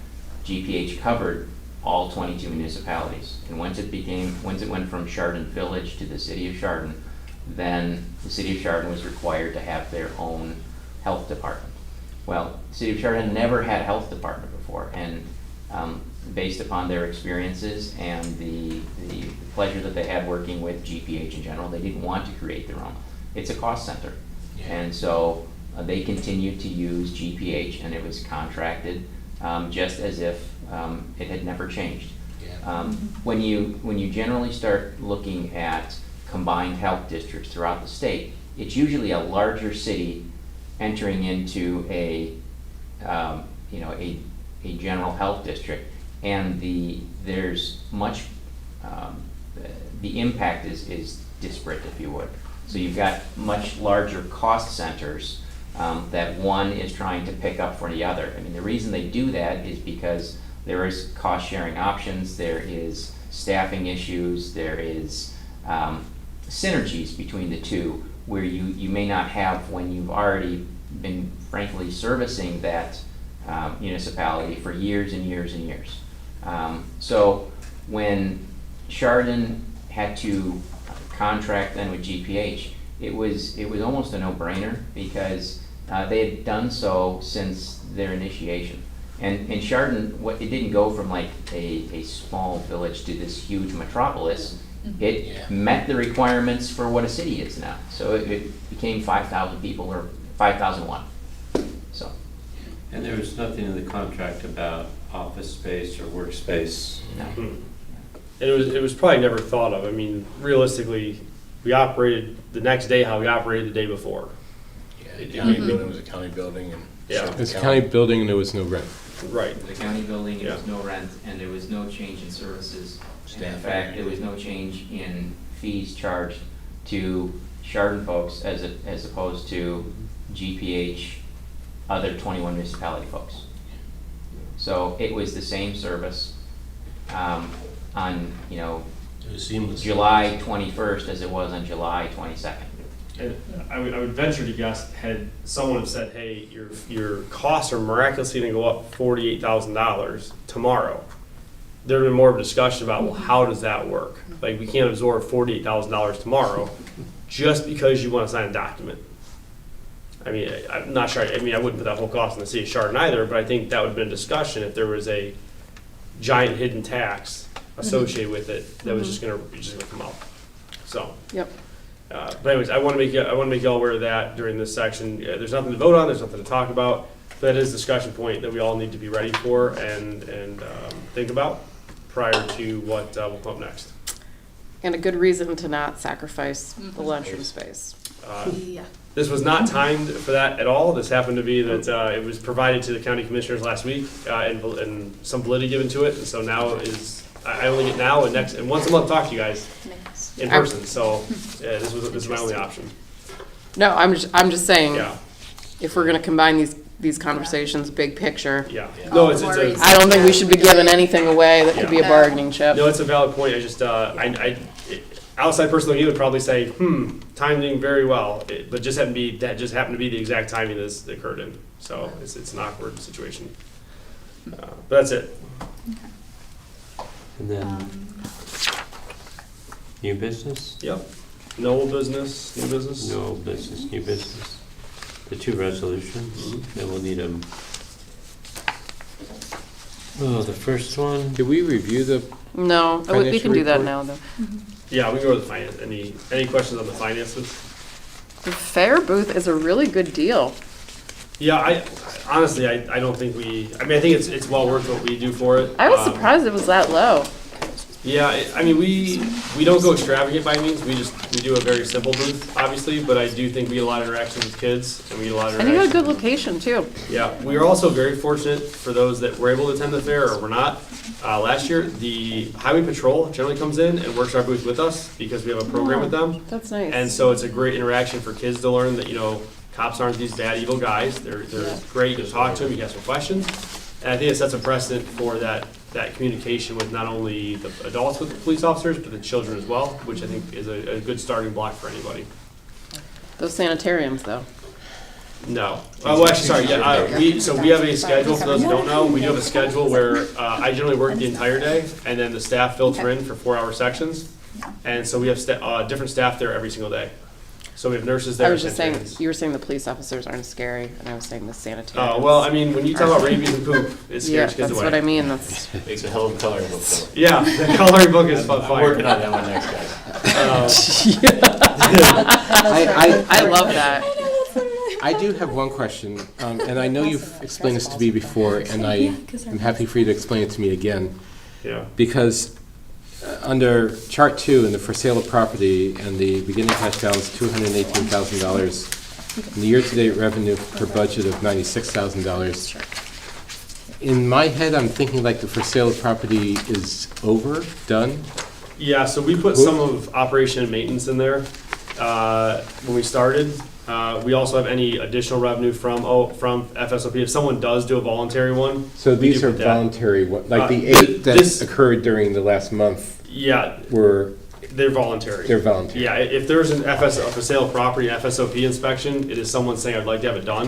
Speaker 12: GPH covered all 22 municipalities. And once it went from Chardon Village to the city of Chardon, then the city of Chardon was required to have their own health department. Well, the city of Chardon never had a health department before, and based upon their experiences and the pleasure that they had working with GPH in general, they didn't want to create their own. It's a cost center. And so they continued to use GPH, and it was contracted just as if it had never changed. When you generally start looking at combined health districts throughout the state, it's usually a larger city entering into a general health district, and the impact is disparate, if you would. So you've got much larger cost centers that one is trying to pick up for the other. I mean, the reason they do that is because there is cost-sharing options, there is staffing issues, there is synergies between the two where you may not have when you've already been frankly servicing that municipality for years and years and years. So when Chardon had to contract then with GPH, it was almost a no-brainer because they had done so since their initiation. And Chardon, it didn't go from like a small village to this huge metropolis. It met the requirements for what a city is now. So it became 5,000 people or 5,001. So.
Speaker 5: And there was nothing in the contract about office space or workspace?
Speaker 12: No.
Speaker 4: And it was probably never thought of. I mean, realistically, we operated the next day how we operated the day before.
Speaker 8: Yeah, the county building was a county building and.
Speaker 4: Yeah.
Speaker 6: It's a county building and there was no rent.
Speaker 4: Right.
Speaker 12: The county building, there was
Speaker 4: Yeah.
Speaker 12: no rent, and there was no change in services. And in fact, there was no change in fees charged to Chardon folks as opposed to GPH, other 21 municipality folks. So it was the same service on,
Speaker 8: It was seamless.
Speaker 12: July 21st as it was on July 22nd.
Speaker 4: And I would venture to guess, had someone have said, hey, your costs are miraculously going to go up $48,000 tomorrow, there would have been more of a discussion about, well, how does that work? Like, we can't absorb $48,000 tomorrow just because you want to sign a document. I mean, I'm not sure, I wouldn't put that whole cost in the city of Chardon either, but I think that would have been a discussion if there was a giant hidden tax associated with it that was just gonna come up. So.
Speaker 2: Yep.
Speaker 4: But anyways, I want to make you all aware of that during this section. There's nothing to vote on. There's nothing to talk about. But that is a discussion point that we all need to be ready for and think about prior to what will come up next.
Speaker 2: And a good reason to not sacrifice the lunchroom space.
Speaker 1: Yeah.
Speaker 4: This was not timed for that at all. This happened to be that it was provided to the county commissioners last week and some validity given to it. And so now I only get now and once a month talk to you guys in person. So this is my only option.
Speaker 2: No, I'm just saying,
Speaker 4: Yeah.
Speaker 2: if we're gonna combine these conversations, big picture,
Speaker 4: Yeah. No, it's
Speaker 2: I don't think we should be giving anything away that could be a
Speaker 1: Yeah.
Speaker 2: bargaining chip.
Speaker 4: No, it's a valid point. I just, outside person like you would probably say, timing very well, but just happened to be the exact timing this occurred in. So it's an awkward situation. But that's it.
Speaker 5: And then, new business?
Speaker 4: Yep. No old business, new business?
Speaker 5: No old business, new business. The two resolutions, then we'll need them. Oh, the first one,
Speaker 6: Did we review the,
Speaker 2: No, we can do that
Speaker 6: Financial
Speaker 2: now, though.
Speaker 4: Yeah, we can go to the finance. Any questions on the finances?
Speaker 2: The fair booth is a really good deal.
Speaker 4: Yeah, I honestly, I don't think I think it's well worth what we do for it.
Speaker 2: I was surprised it was that low.
Speaker 4: Yeah, we don't go extravagant by means. We do a very simple booth, obviously, but I do think we get a lot of interactions with kids, and we get a lot of
Speaker 2: And you got a
Speaker 4: interactions.
Speaker 2: good location, too.
Speaker 4: Yeah, we are also very fortunate for those that were able to attend the fair or were not. Last year, the highway patrol generally comes in and works our booth with us because we have a program with them.
Speaker 2: That's nice.
Speaker 4: And so it's a great interaction for kids to learn that, cops aren't these bad, evil guys. They're great. You can talk to them, you can ask them questions. And I think it sets a precedent for that communication with not only the adults with the police officers, but the children as well, which I think is a good starting block for anybody.
Speaker 2: Those sanitariums, though.
Speaker 4: No. Well, actually, sorry. Yeah, we have a schedule, for those who don't know. We do have a schedule where I generally work the entire day, and then the staff filter in for 4-hour sections. And so we have different staff there every single day. So we have nurses there.
Speaker 2: I was just saying,
Speaker 4: sanitarians.
Speaker 2: you were saying the police officers aren't scary, and I was saying the sanitariums.
Speaker 4: Well, I mean, when you talk about rabies and poop, it scares
Speaker 2: Yeah,
Speaker 4: kids
Speaker 2: that's
Speaker 4: away.
Speaker 2: what I mean, that's,
Speaker 8: Makes a hell of a coloring book though.
Speaker 4: Yeah, the coloring book is fun.
Speaker 8: I'm working on that one next, guys.
Speaker 2: I love that.
Speaker 6: I do have one question, and I know you've explained this to me before, and I am happy for you to explain it to me again.
Speaker 4: Yeah.
Speaker 6: Because under Chart 2 in the for sale of property and the beginning cash balance $218,000 and the year-to-date revenue per budget of $96,000. In my head, I'm thinking like the for sale of property is over, done.
Speaker 4: Yeah, so we put some of operation and maintenance in there when we started. We also have any additional revenue from FSOP. If someone does do a voluntary one.
Speaker 6: So
Speaker 4: we
Speaker 6: these
Speaker 4: do
Speaker 6: are
Speaker 4: put that.
Speaker 6: voluntary, like the
Speaker 4: Th-
Speaker 6: 8 that
Speaker 4: this-
Speaker 6: occurred during the last month
Speaker 4: Yeah,
Speaker 6: were,
Speaker 4: they're voluntary.
Speaker 6: they're voluntary.
Speaker 4: Yeah, if there's a for sale property FSOP inspection, it is someone saying, I'd like to have it done,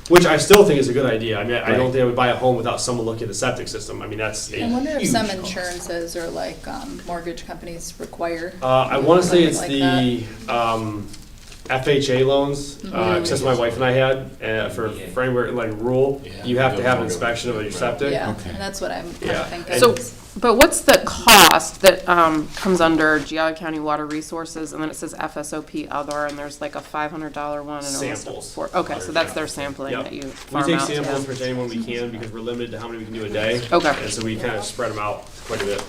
Speaker 4: which I still think is a good idea. I mean, I don't
Speaker 6: Right.
Speaker 4: think I would buy a home without someone looking at the septic system. I mean, that's a
Speaker 1: I wonder if
Speaker 4: huge
Speaker 1: some
Speaker 4: cost.
Speaker 1: insurances or like mortgage companies require.
Speaker 4: I want to say it's
Speaker 1: something like
Speaker 4: the FHA loans, such as my wife and I had, for anywhere like rural,
Speaker 8: Yeah.
Speaker 4: you have to have an inspection of your septic.
Speaker 1: Yeah,
Speaker 6: Okay.
Speaker 1: and that's what I'm kind
Speaker 4: Yeah.
Speaker 1: of thinking.
Speaker 2: So, but what's the cost that comes under Geauga County Water Resources, and then it says FSOP other, and there's like a $500 one and almost a
Speaker 4: Samples.
Speaker 2: Okay, so that's their sampling
Speaker 4: Yep.
Speaker 2: that you
Speaker 4: We
Speaker 2: farm
Speaker 4: take
Speaker 2: out to
Speaker 4: samples
Speaker 2: them.
Speaker 4: for anyone we can because we're limited to how many we can do a day.
Speaker 2: Okay.
Speaker 4: And so we kind of spread them out quite a bit.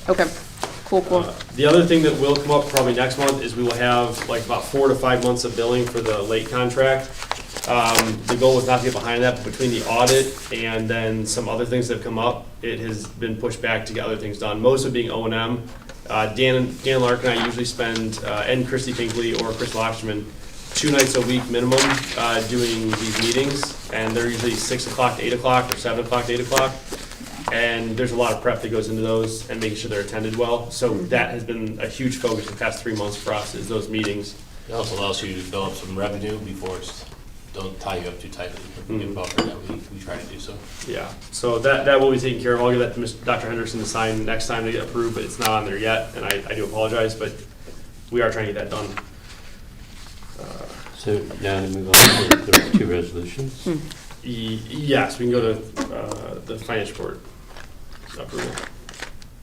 Speaker 2: Okay, cool.
Speaker 4: The other thing that will come up probably next month is we will have like about 4 to 5 months of billing for the late contract. The goal was not to get behind that, but between the audit and then some other things that have come up, it has been pushed back to get other things done, most of it being O&M. Dan Lark and I usually spend, and Christy Pinkley or Chris Lockman, 2 nights a week minimum doing these meetings, and they're usually 6 o'clock to 8 o'clock or 7 o'clock to 8 o'clock. And there's a lot of prep that goes into those and making sure they're attended well. So that has been a huge focus the past 3 months for us, is those meetings.
Speaker 8: It also allows you to develop some revenue before it's, don't tie you up too tightly. We can buffer that, we try to do so.
Speaker 4: Yeah, so that will be taken care of. I'll give that to Dr. Henderson to sign next time to get approved, but it's not on there yet, and I do apologize, but we are trying to get that done.
Speaker 5: So now to move on to the 2 resolutions.
Speaker 4: Yes, we can go to the finance report approval.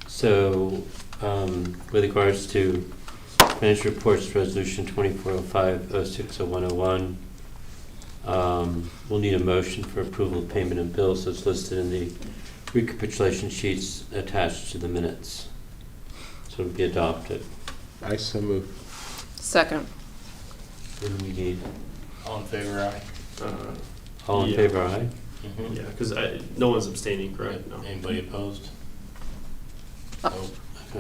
Speaker 5: So, with regards to financial reports, resolution 2405-060101, we'll need a motion for approval of payment and bills that's listed in the recapitulation sheets attached to the minutes. So it'll be adopted.
Speaker 6: I so move.
Speaker 2: Second.
Speaker 5: What do we need?
Speaker 8: All in favor, aye?
Speaker 5: All in
Speaker 4: Yeah.
Speaker 5: favor, aye?
Speaker 8: Mm-hmm.
Speaker 4: Yeah, because no one's abstaining, correct? No.
Speaker 8: Anybody opposed?
Speaker 2: Oh.
Speaker 8: No.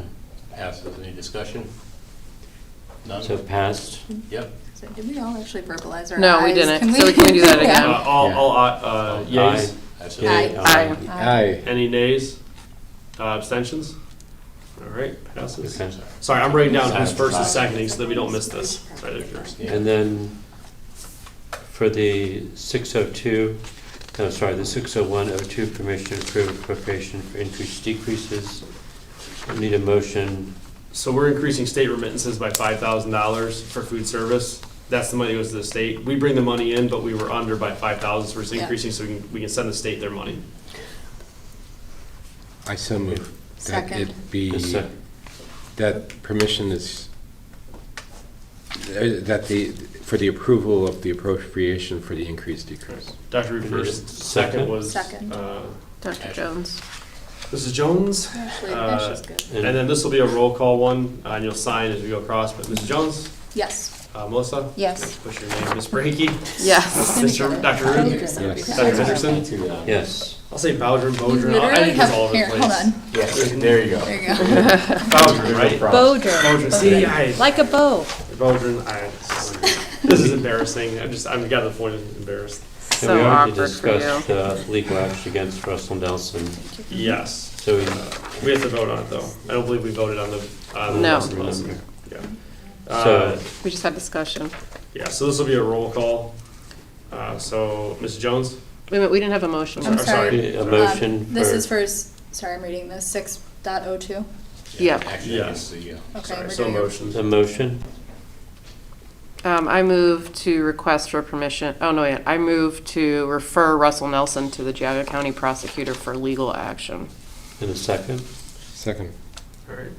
Speaker 5: Okay.
Speaker 8: Passes. Any discussion? None?
Speaker 5: So passed.
Speaker 8: Yep.
Speaker 1: So did we all actually verbalize our
Speaker 2: No, we
Speaker 1: ayes?
Speaker 2: didn't. So can we do that again?
Speaker 4: All yeas?
Speaker 8: That's
Speaker 5: Yay,
Speaker 8: it.
Speaker 2: Aye.
Speaker 6: Aye.
Speaker 4: Any nays? Abstentions? All right, passes.
Speaker 5: Okay.
Speaker 4: Sorry, I'm writing down who's first and seconding so that we don't miss this. Sorry, there's yours.
Speaker 8: Yeah.
Speaker 5: And then for the 602, the 60102 permission to approve appropriation for increased decreases. We need a motion.
Speaker 4: So we're increasing state remittances by $5,000 for food service. That's the money that goes to the state. We bring the money in, but we were under by 5,000, so we're just
Speaker 1: Yeah.
Speaker 4: increasing so we can send the state their money.
Speaker 6: I so move. That
Speaker 1: Second.
Speaker 6: it be,
Speaker 5: The sec-
Speaker 6: that permission is, that for the approval of the appropriation for the increase decrease.
Speaker 4: Dr. Reed first, second was
Speaker 1: Second.
Speaker 2: Dr. Jones.
Speaker 4: Mrs. Jones.
Speaker 1: Ashley, Ashley's good.
Speaker 4: And then this will be a roll call one, and you'll sign as we go across, but Mrs. Jones,
Speaker 1: Yes.
Speaker 4: Melissa?
Speaker 11: Yes.
Speaker 4: Push your name, Ms. Brackey,
Speaker 2: Yes.
Speaker 4: Dr. Root,
Speaker 6: Yes.
Speaker 4: Dr. Henderson.
Speaker 5: Yes.
Speaker 4: I'll say Bowdrin,
Speaker 1: You
Speaker 4: Bodrin, I
Speaker 1: literally
Speaker 4: think
Speaker 1: have,
Speaker 4: it's all over the
Speaker 1: here,
Speaker 4: place.
Speaker 1: hold on.
Speaker 8: Yes, there you go.
Speaker 1: There you go.
Speaker 4: Bowdrin, right?
Speaker 11: Bowdrin.
Speaker 4: Bowdrin, see,
Speaker 11: Like a bow.
Speaker 4: Bowdrin, this is embarrassing, I've got to the point of embarrassed.
Speaker 5: And
Speaker 2: So
Speaker 5: we already
Speaker 2: awkward for you.
Speaker 5: discussed legal action against Russell Nelson.
Speaker 4: Yes,
Speaker 5: So we
Speaker 4: we have to vote on it though. I don't believe we voted on the
Speaker 2: No.
Speaker 4: Russell Wilson. Yeah.
Speaker 5: So-
Speaker 2: We just had discussion.
Speaker 4: Yeah, so this will be a roll call. So, Mrs. Jones?
Speaker 2: Wait a minute, we didn't have a motion.
Speaker 1: I'm
Speaker 4: sorry.
Speaker 1: sorry.
Speaker 5: a motion
Speaker 1: This
Speaker 5: for-
Speaker 1: is for, sorry, I'm reading this, 6.02.
Speaker 2: Yeah.
Speaker 8: Actually,
Speaker 4: Yes.
Speaker 8: it's the,
Speaker 1: Okay,
Speaker 4: Sorry,
Speaker 1: we're
Speaker 4: so
Speaker 1: doing
Speaker 4: motion.
Speaker 5: a motion.
Speaker 2: I move to request for permission, I move to refer Russell Nelson to the Geauga County Prosecutor for legal action.
Speaker 5: In a second.
Speaker 6: Second.
Speaker 4: All right,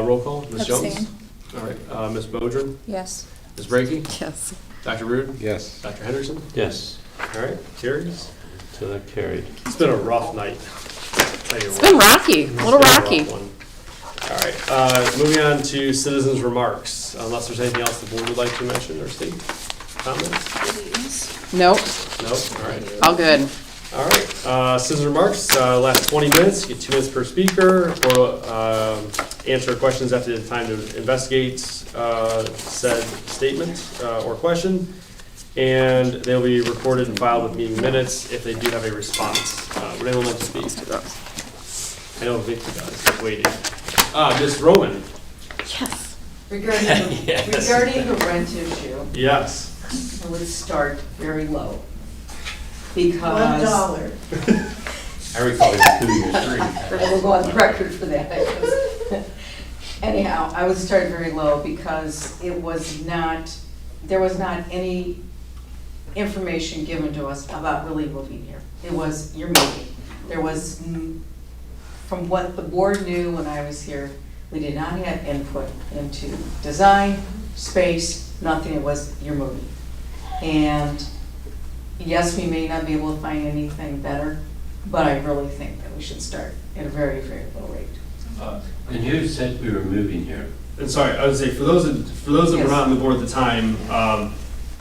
Speaker 4: roll call, Ms. Jones?
Speaker 1: Abstain.
Speaker 4: All right, Ms. Bodrin,
Speaker 11: Yes.
Speaker 4: Ms. Brackey,
Speaker 2: Yes.
Speaker 4: Dr. Rude,
Speaker 6: Yes.
Speaker 4: Dr. Henderson?
Speaker 5: Yes.
Speaker 4: All right, carries.
Speaker 5: So that carried.
Speaker 4: It's been a rough night. Tell you
Speaker 2: It's
Speaker 4: what.
Speaker 2: been rocky, a little
Speaker 4: It's been
Speaker 2: rocky.
Speaker 4: rough one. All right, moving on to citizens' remarks, unless there's anything else the board would like to mention or state, comments?
Speaker 1: Please.
Speaker 2: Nope,
Speaker 4: No, all right.
Speaker 2: all good.
Speaker 4: All right, citizen remarks, last 20 minutes, get 2 minutes per speaker, or answer questions after the time to investigate said statement or question, and they'll be recorded and filed with meeting minutes if they do have a response. Would anyone like to speak to that? I know Victor does, he's waiting. Ms. Roman?
Speaker 13: Yes. Regarding the rent issue,
Speaker 4: Yes.
Speaker 13: I would start very low. Because.
Speaker 7: $1.
Speaker 8: I recall it was 2 years, 3.
Speaker 13: We'll go on the record for that. Anyhow, I would start very low because there was not any information given to us about really moving here. It was, you're moving. There was, from what the board knew when I was here, we did not have input into design, space, nothing. It was, you're moving. And yes, we may not be able to find anything better, but I really think that we should start at a very, very low rate.
Speaker 5: And who said we were moving here?
Speaker 4: And sorry, I would say for those that were not on the board at the time,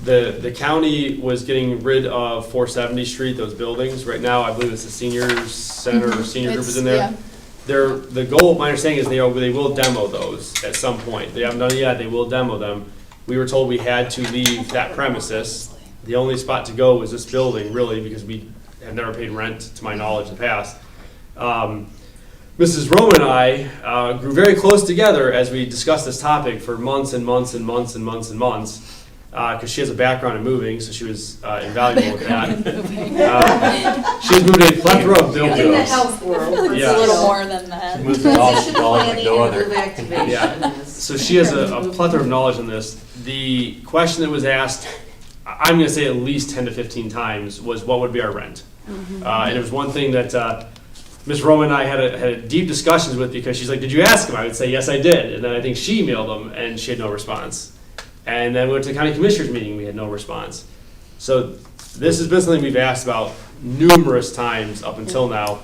Speaker 4: the county was getting rid of 470 Street, those buildings. Right now, I believe it's the seniors center or senior group is in there. The goal, my understanding is they will demo those at some point. They haven't done it yet, they will demo them. We were told we had to leave that premises. The only spot to go was this building, really, because we have never paid rent, to my knowledge, in the past. Mrs. Roman and I grew very close together as we discussed this topic for months and months and months and months and months, because she has a background in moving, so she was invaluable with that. She's moved a plethora of buildings.
Speaker 13: In the health world.
Speaker 4: Yeah.
Speaker 1: It's a little more than that.
Speaker 13: Transition planning and move activation.
Speaker 4: Yeah. So she has a plethora of knowledge in this. The question that was asked, I'm going to say at least 10 to 15 times, was what would be our rent? And it was one thing that Ms. Roman and I had deep discussions with, because she's like, did you ask him? I would say, yes, I did. And then I think she emailed them, and she had no response. And then we went to the county commissioners meeting, we had no response. So this has been something we've asked about numerous times up until now.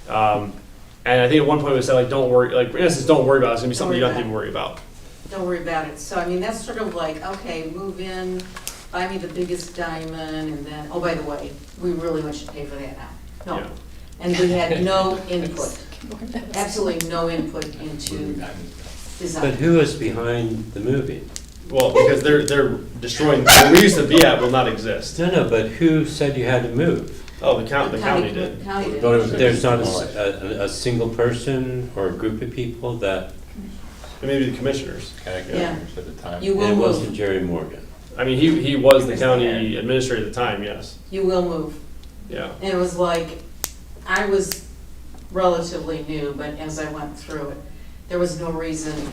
Speaker 4: And I think at one point we said, like, don't worry, like, in essence, don't worry about it. It's going to be something you don't have to worry about.
Speaker 13: Don't worry about it. So, I mean, that's sort of like, okay, move in, buy me the biggest diamond, and then, oh, by the way, we really want you to pay for that now. No.
Speaker 4: Yeah.
Speaker 13: And we had no input, absolutely no input into design.
Speaker 5: But who is behind the moving?
Speaker 4: Well, because they're destroying, where we used to be at will not exist.
Speaker 5: No, but who said you had to move?
Speaker 4: Oh, the county did.
Speaker 13: County did.
Speaker 5: There's not a single person or a group of people that,
Speaker 4: Maybe the commissioners.
Speaker 13: Yeah.
Speaker 8: At the time.
Speaker 13: You
Speaker 5: it
Speaker 13: will
Speaker 5: wasn't
Speaker 13: move.
Speaker 5: Jerry Morgan.
Speaker 4: I mean, he was the county administrator at the time, yes.
Speaker 13: You will move.
Speaker 4: Yeah.
Speaker 13: And it was like, I was relatively new, but as I went through it, there was no reason.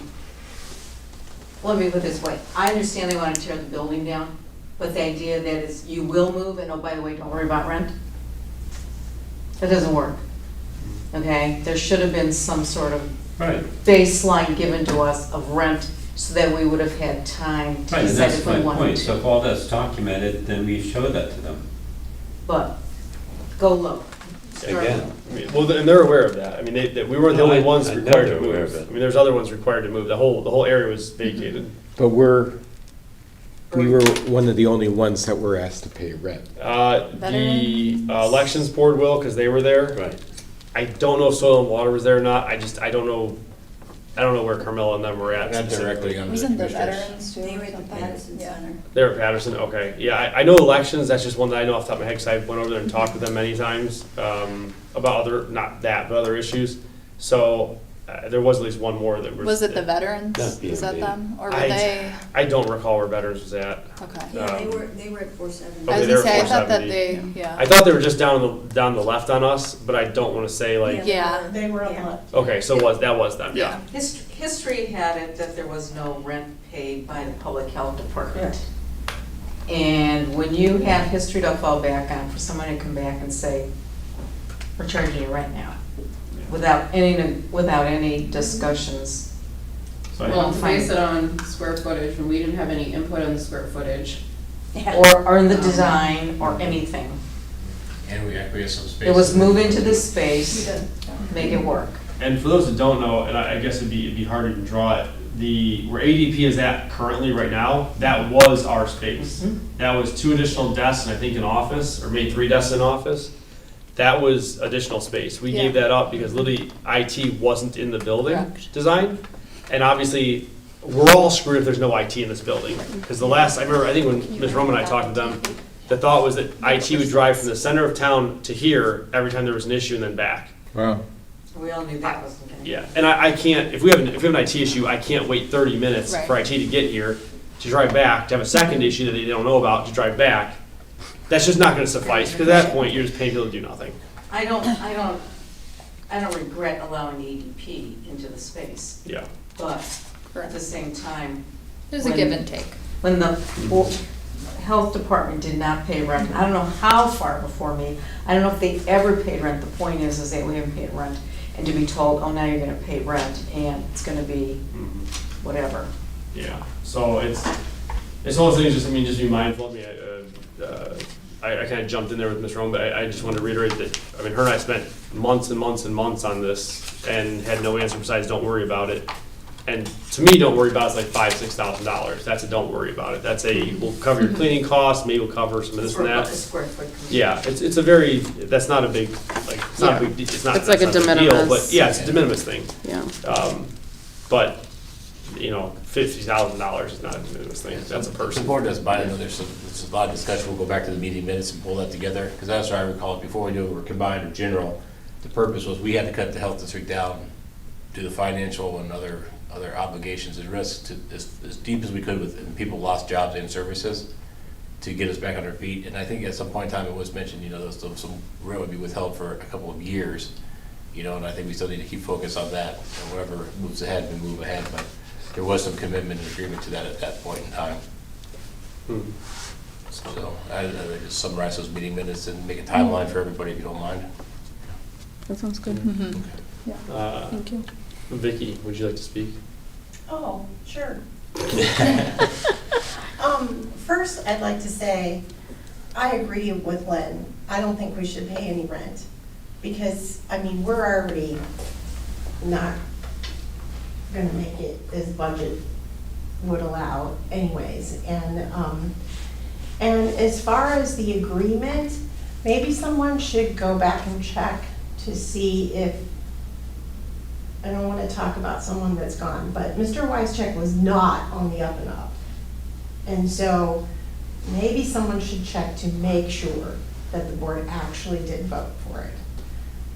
Speaker 13: Let me put it this way. I understand they want to tear the building down, but the idea that is you will move, and oh, by the way, don't worry about rent, that doesn't work. Okay? There should have been some sort of
Speaker 5: Right.
Speaker 13: baseline given to us of rent so that we would have had time to
Speaker 5: Right, and
Speaker 13: decide
Speaker 5: that's
Speaker 13: if
Speaker 5: my
Speaker 13: we wanted
Speaker 5: point.
Speaker 13: to.
Speaker 5: So if all that's documented, then we show that to them.
Speaker 13: But go low. Start
Speaker 5: Again.
Speaker 13: low.
Speaker 4: I mean, well, and they're aware of that. I mean, we weren't the
Speaker 5: No,
Speaker 4: only
Speaker 5: I
Speaker 4: ones
Speaker 5: know
Speaker 4: required
Speaker 5: they're
Speaker 4: to
Speaker 5: aware of
Speaker 4: move.
Speaker 5: it.
Speaker 4: I mean, there's other ones required to move. The whole area was vacated.
Speaker 6: But we were one of the only ones that were asked to pay rent.
Speaker 4: The elections board will, because they were there.
Speaker 5: Right.
Speaker 4: I don't know if Soil and Water was there or not. I don't know. I don't know where Carmella and them were at.
Speaker 8: Not
Speaker 4: specifically.
Speaker 8: directly under the
Speaker 1: Wasn't the
Speaker 8: commissioners.
Speaker 1: veterans too?
Speaker 13: They were at the Patterson Center.
Speaker 4: They were at Patterson, okay. Yeah, I know elections, that's just one that I know off the top of my head, because I went over there and talked with them many times about not that, but other issues. So there was at least one more that
Speaker 1: Was it the veterans?
Speaker 5: Not
Speaker 1: Was that
Speaker 5: B&B.
Speaker 1: them? Or were they?
Speaker 4: I don't recall where Veterans was at.
Speaker 1: Okay.
Speaker 8: Yeah,
Speaker 7: they were at 470.
Speaker 1: I was
Speaker 4: they
Speaker 1: gonna
Speaker 4: were
Speaker 1: say, I thought that
Speaker 4: 470.
Speaker 1: they, yeah.
Speaker 4: I thought they were just down the left on us, but I don't want to say like,
Speaker 1: Yeah.
Speaker 7: They were on the left.
Speaker 4: okay, so that was them, yeah.
Speaker 13: History had it that there was no rent paid by the public health department. And when you have history to fall back on, for someone to come back and say, we're charging you rent now, without any discussions.
Speaker 2: Well, to base it on square footage, when we didn't have any input on the square footage.
Speaker 13: Or in the design, or anything.
Speaker 8: And we have some space.
Speaker 13: It was move into this space, make it work.
Speaker 4: And for those that don't know, and I guess it'd be hard to even draw it, where ADP is at currently right now, that was our space. That was 2 additional desks and I think an office, or maybe 3 desks in office. that was additional space. We gave
Speaker 1: Yeah.
Speaker 4: that up because literally IT wasn't in the building
Speaker 1: Correct.
Speaker 4: design. And obviously, we're all screwed if there's no IT in this building. Because I think when Ms. Roman and I talked to them, the thought was that IT would drive from the center of town to here every time there was an issue and then back.
Speaker 6: Wow.
Speaker 13: We all knew that wasn't gonna.
Speaker 4: Yeah, and I can't, if we have an IT issue, I can't wait 30 minutes
Speaker 1: Right.
Speaker 4: for IT to get here, to drive back, to have a second issue that they don't know about, to drive back. That's just not gonna suffice, because at that point, you're just paying people to do nothing.
Speaker 13: I don't regret allowing the ADP into the space,
Speaker 4: Yeah.
Speaker 13: but at the same time,
Speaker 1: There's a give and take.
Speaker 13: when the health department did not pay rent, I don't know how far before me, I don't know if they ever paid rent, the point is that we haven't paid rent, and to be told, oh, now you're gonna pay rent, and it's gonna be whatever.
Speaker 4: Yeah, so it's one of those things, just be mindful. I kind of jumped in there with Ms. Rome, but I just wanted to reiterate that, her and I spent months and months and months on this and had no answer besides don't worry about it. And to me, don't worry about it's like $5,000-$6,000. That's a don't worry about it. That's we'll cover your cleaning costs, maybe we'll cover some of this and that.
Speaker 13: Square foot.
Speaker 4: Yeah, it's a very, that's not a big, like, it's not a big, it's not.
Speaker 2: It's like
Speaker 4: that's
Speaker 2: a
Speaker 4: not
Speaker 2: de
Speaker 4: big deal,
Speaker 2: minimis.
Speaker 4: But yeah, it's a de minimis thing.
Speaker 2: Yeah.
Speaker 4: But, $50,000 is not a de minimis thing. That's a
Speaker 8: The
Speaker 4: person.
Speaker 8: board doesn't mind. I know there's a lot of discussion. We'll go back to the meeting minutes and pull that together, because that's what I recall, before we knew we were combined or general, the purpose was we had to cut the health district down, do the financial and other obligations and risks to as deep as we could and people lost jobs and services to get us back on our feet. And I think at some point in time it was mentioned, some rent would be withheld for a couple of years, and I think we still need to keep focus on that, and whatever moves ahead, we move ahead, but there was some commitment and agreement to that at that point in time. So I just summarize those meeting minutes and make a timeline for everybody, if you don't mind.
Speaker 2: That sounds good.
Speaker 1: Thank you.
Speaker 4: Vicky, would you like to speak?
Speaker 14: Oh, sure. First, I'd like to say, I agree with Lynn. I don't think we should pay any rent, because, we're already not gonna make it as budget would allow anyways. And as far as the agreement, maybe someone should go back and check to see if, I don't want to talk about someone that's gone, but Mr. Wyschek was not on the up and up. And so maybe someone should check to make sure that the board actually did vote for it.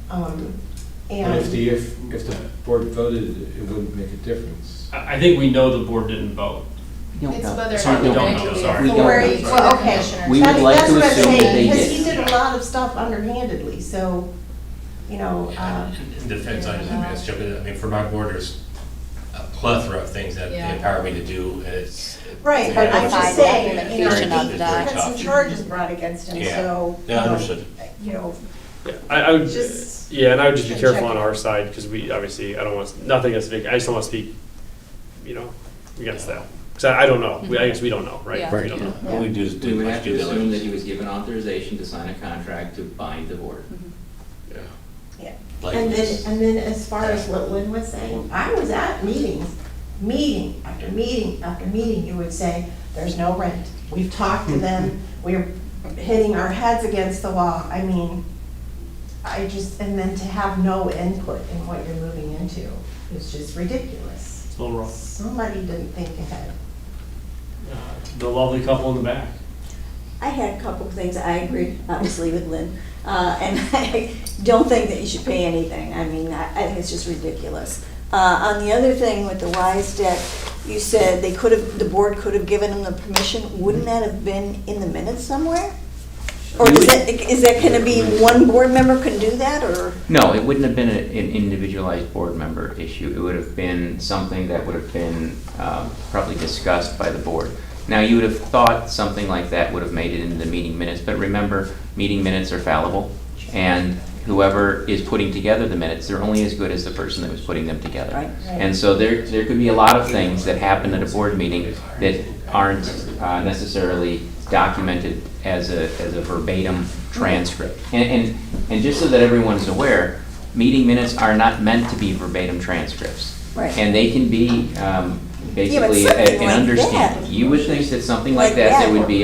Speaker 6: And if the board voted, it wouldn't make a difference.
Speaker 4: I think we know the board didn't vote.
Speaker 1: It's whether
Speaker 5: Sorry,
Speaker 1: or
Speaker 5: we
Speaker 1: not
Speaker 5: don't
Speaker 1: they
Speaker 4: know,
Speaker 1: do
Speaker 4: sorry.
Speaker 1: it.
Speaker 5: We don't
Speaker 14: Right,
Speaker 5: know.
Speaker 14: well, okay.
Speaker 5: We would like to
Speaker 14: That's what I'm
Speaker 5: assume that
Speaker 14: saying,
Speaker 5: they
Speaker 14: because
Speaker 5: did.
Speaker 14: he did a lot of stuff underhandedly, so,
Speaker 8: In defense, for my board, there's a plethora of things that they
Speaker 1: Yeah.
Speaker 8: empower me to do, and it's.
Speaker 14: right, but I'm just saying,
Speaker 1: Documentation of
Speaker 14: he
Speaker 1: that.
Speaker 14: had some charges brought against him,
Speaker 8: Yeah.
Speaker 14: so.
Speaker 8: Yeah, understood.
Speaker 14: Yeah,
Speaker 4: I would,
Speaker 14: Just-
Speaker 4: and I would just be
Speaker 14: Check
Speaker 4: careful
Speaker 14: it.
Speaker 4: on our side, because we, obviously, I don't want, nothing against Vicky, I just don't want to speak, against that. Because I don't know, I guess we don't know, right?
Speaker 1: Yeah.
Speaker 4: We don't know.
Speaker 8: All we do is
Speaker 12: We
Speaker 8: do
Speaker 12: would
Speaker 8: much
Speaker 12: have
Speaker 8: due
Speaker 12: to assume that
Speaker 8: diligence.
Speaker 12: he was given authorization to sign a contract to bind the board.
Speaker 8: Yeah.
Speaker 14: Yeah.
Speaker 8: Like
Speaker 14: And
Speaker 8: this.
Speaker 14: then as far as what Lynn was saying, I was at meetings, meeting after meeting after meeting, you would say, there's no rent. We've talked to them, we're hitting our heads against the wall. And then to have no input in what you're moving into is just ridiculous.
Speaker 4: It's a little rough.
Speaker 14: Somebody didn't think ahead.
Speaker 4: The lovely couple in the back.
Speaker 15: I had a couple of things. I agree, obviously, with Lynn. And I don't think that you should pay anything. I think it's just ridiculous. On the other thing with the WISE deck, you said the board could have given them the permission. Wouldn't that have been in the minutes somewhere? Or is that going to be one board member can do that, or?
Speaker 12: No, it wouldn't have been an individualized board member issue. It would have been something that would have been probably discussed by the board. Now, you would have thought something like that would have made it into the meeting minutes, but remember, meeting minutes are fallible, and whoever is putting together the minutes, they're only as good as the person that was putting them together.
Speaker 15: Right.
Speaker 12: And so there could be a lot of things that happen at a board meeting that aren't necessarily documented as a verbatim transcript. And just so that everyone's aware, meeting minutes are not meant to be verbatim transcripts.
Speaker 15: Right.
Speaker 12: And they can be basically
Speaker 15: something
Speaker 12: an
Speaker 15: like
Speaker 12: understanding.
Speaker 15: that.
Speaker 12: You would think that something like
Speaker 15: Like
Speaker 12: that,
Speaker 15: that
Speaker 12: there would be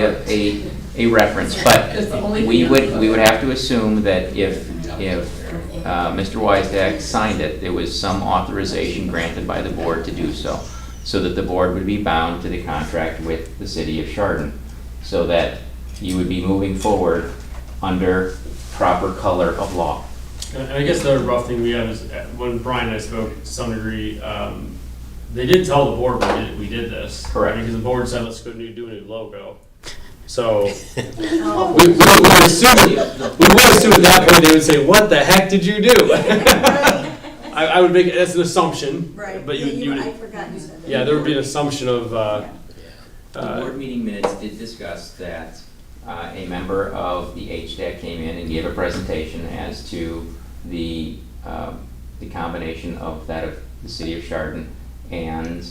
Speaker 12: a reference, but we would have to assume that if Mr. Weisdak signed it, there was some authorization granted by the board to do so, so that the board would be bound to the contract with the city of Chardon, so that you would be moving forward under proper color of law.
Speaker 4: And I guess the other rough thing we have is when Brian and I spoke to some degree, they did tell the board we did this.
Speaker 12: Correct.
Speaker 4: Because the board said, let's go do a new logo. So we would assume at that point they would say, what the heck did you do? I would make it as an assumption.
Speaker 15: Right.
Speaker 4: But
Speaker 15: I forgot you said that.
Speaker 4: yeah, there would be an assumption of,
Speaker 12: The board meeting minutes did discuss that a member of the HDAC came in and gave a presentation as to the combination of that of the city of Chardon and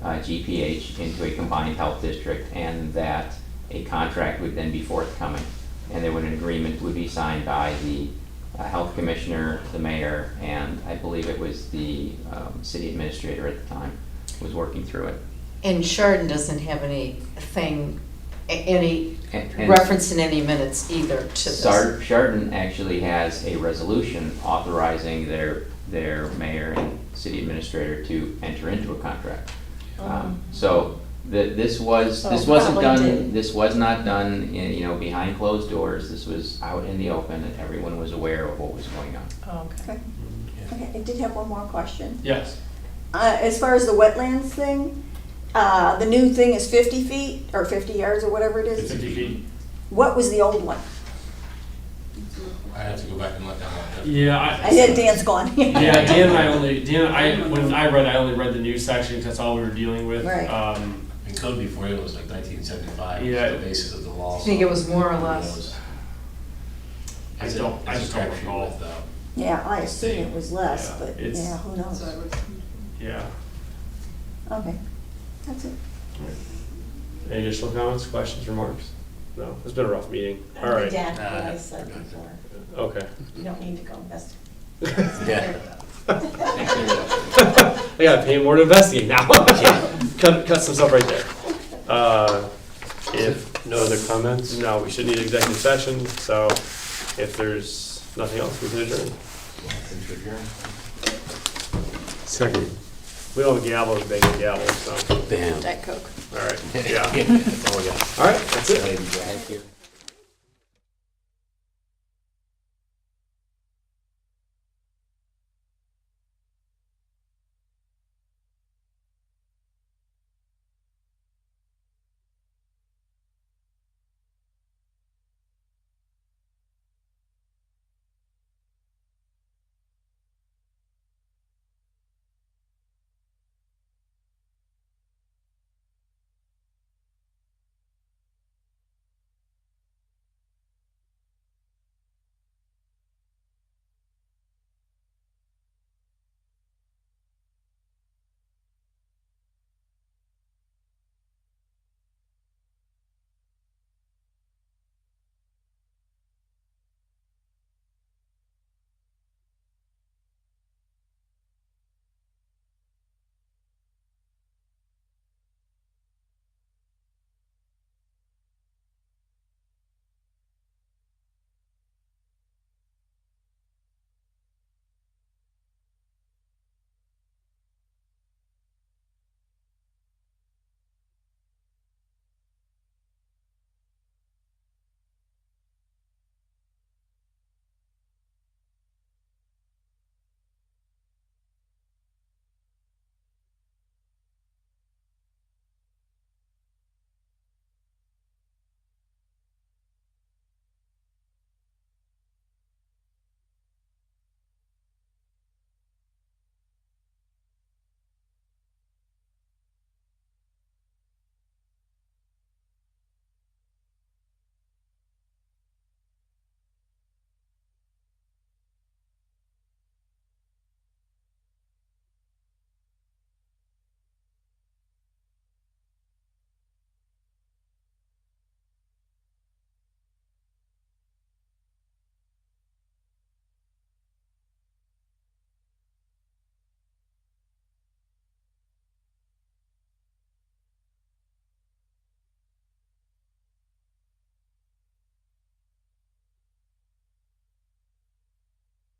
Speaker 12: GPH into a combined health district, and that a contract would then be forthcoming. And there would an agreement would be signed by the health commissioner, the mayor, and I believe it was the city administrator at the time was working through it.
Speaker 13: And Chardon doesn't have anything, any
Speaker 12: And
Speaker 13: reference in any minutes either to this.
Speaker 12: Chardon actually has a resolution authorizing their mayor and city administrator to enter into a contract. So this wasn't
Speaker 15: probably
Speaker 12: done.
Speaker 15: did.
Speaker 12: This was not done behind closed doors. This was out in the open, and everyone was aware of what was going on.
Speaker 15: Okay. Okay, I did have one more question.
Speaker 4: yes.
Speaker 15: As far as the wetlands thing, the new thing is 50 feet or 50 yards or whatever it is.
Speaker 4: 50 feet.
Speaker 15: What was the old one?
Speaker 8: I have to go back and look at that.
Speaker 4: Yeah.
Speaker 15: I had Dan's gone.
Speaker 4: Yeah, when I only read the news section because that's all we were dealing with.
Speaker 15: Right.
Speaker 8: And code before it was like 1975,
Speaker 4: Yeah.
Speaker 8: was the basis of the law.
Speaker 13: I think it was more or less.
Speaker 4: I just don't recall.
Speaker 15: Yeah, I assume it was less,
Speaker 4: Yeah,
Speaker 15: but
Speaker 4: it's-
Speaker 15: yeah, who knows?
Speaker 4: Yeah.
Speaker 15: Okay, that's it.
Speaker 4: Any additional comments, questions, remarks? No, it's been a rough meeting. All right.
Speaker 14: Adapt what I said before.
Speaker 4: Okay.
Speaker 14: You don't need to go invest.
Speaker 8: Yeah.
Speaker 4: I gotta pay more to investigate now. Cut some stuff right there. If
Speaker 5: No other comments?
Speaker 4: no, we should need executive session. So if there's nothing else, we can adjourn.
Speaker 6: Second.
Speaker 4: We don't have a gavel, we bang a gavel. So
Speaker 5: Bam.
Speaker 2: Diet Coke.
Speaker 4: all right. Yeah.
Speaker 8: That's all we got.
Speaker 4: All right. That's it.
Speaker 8: Thank you.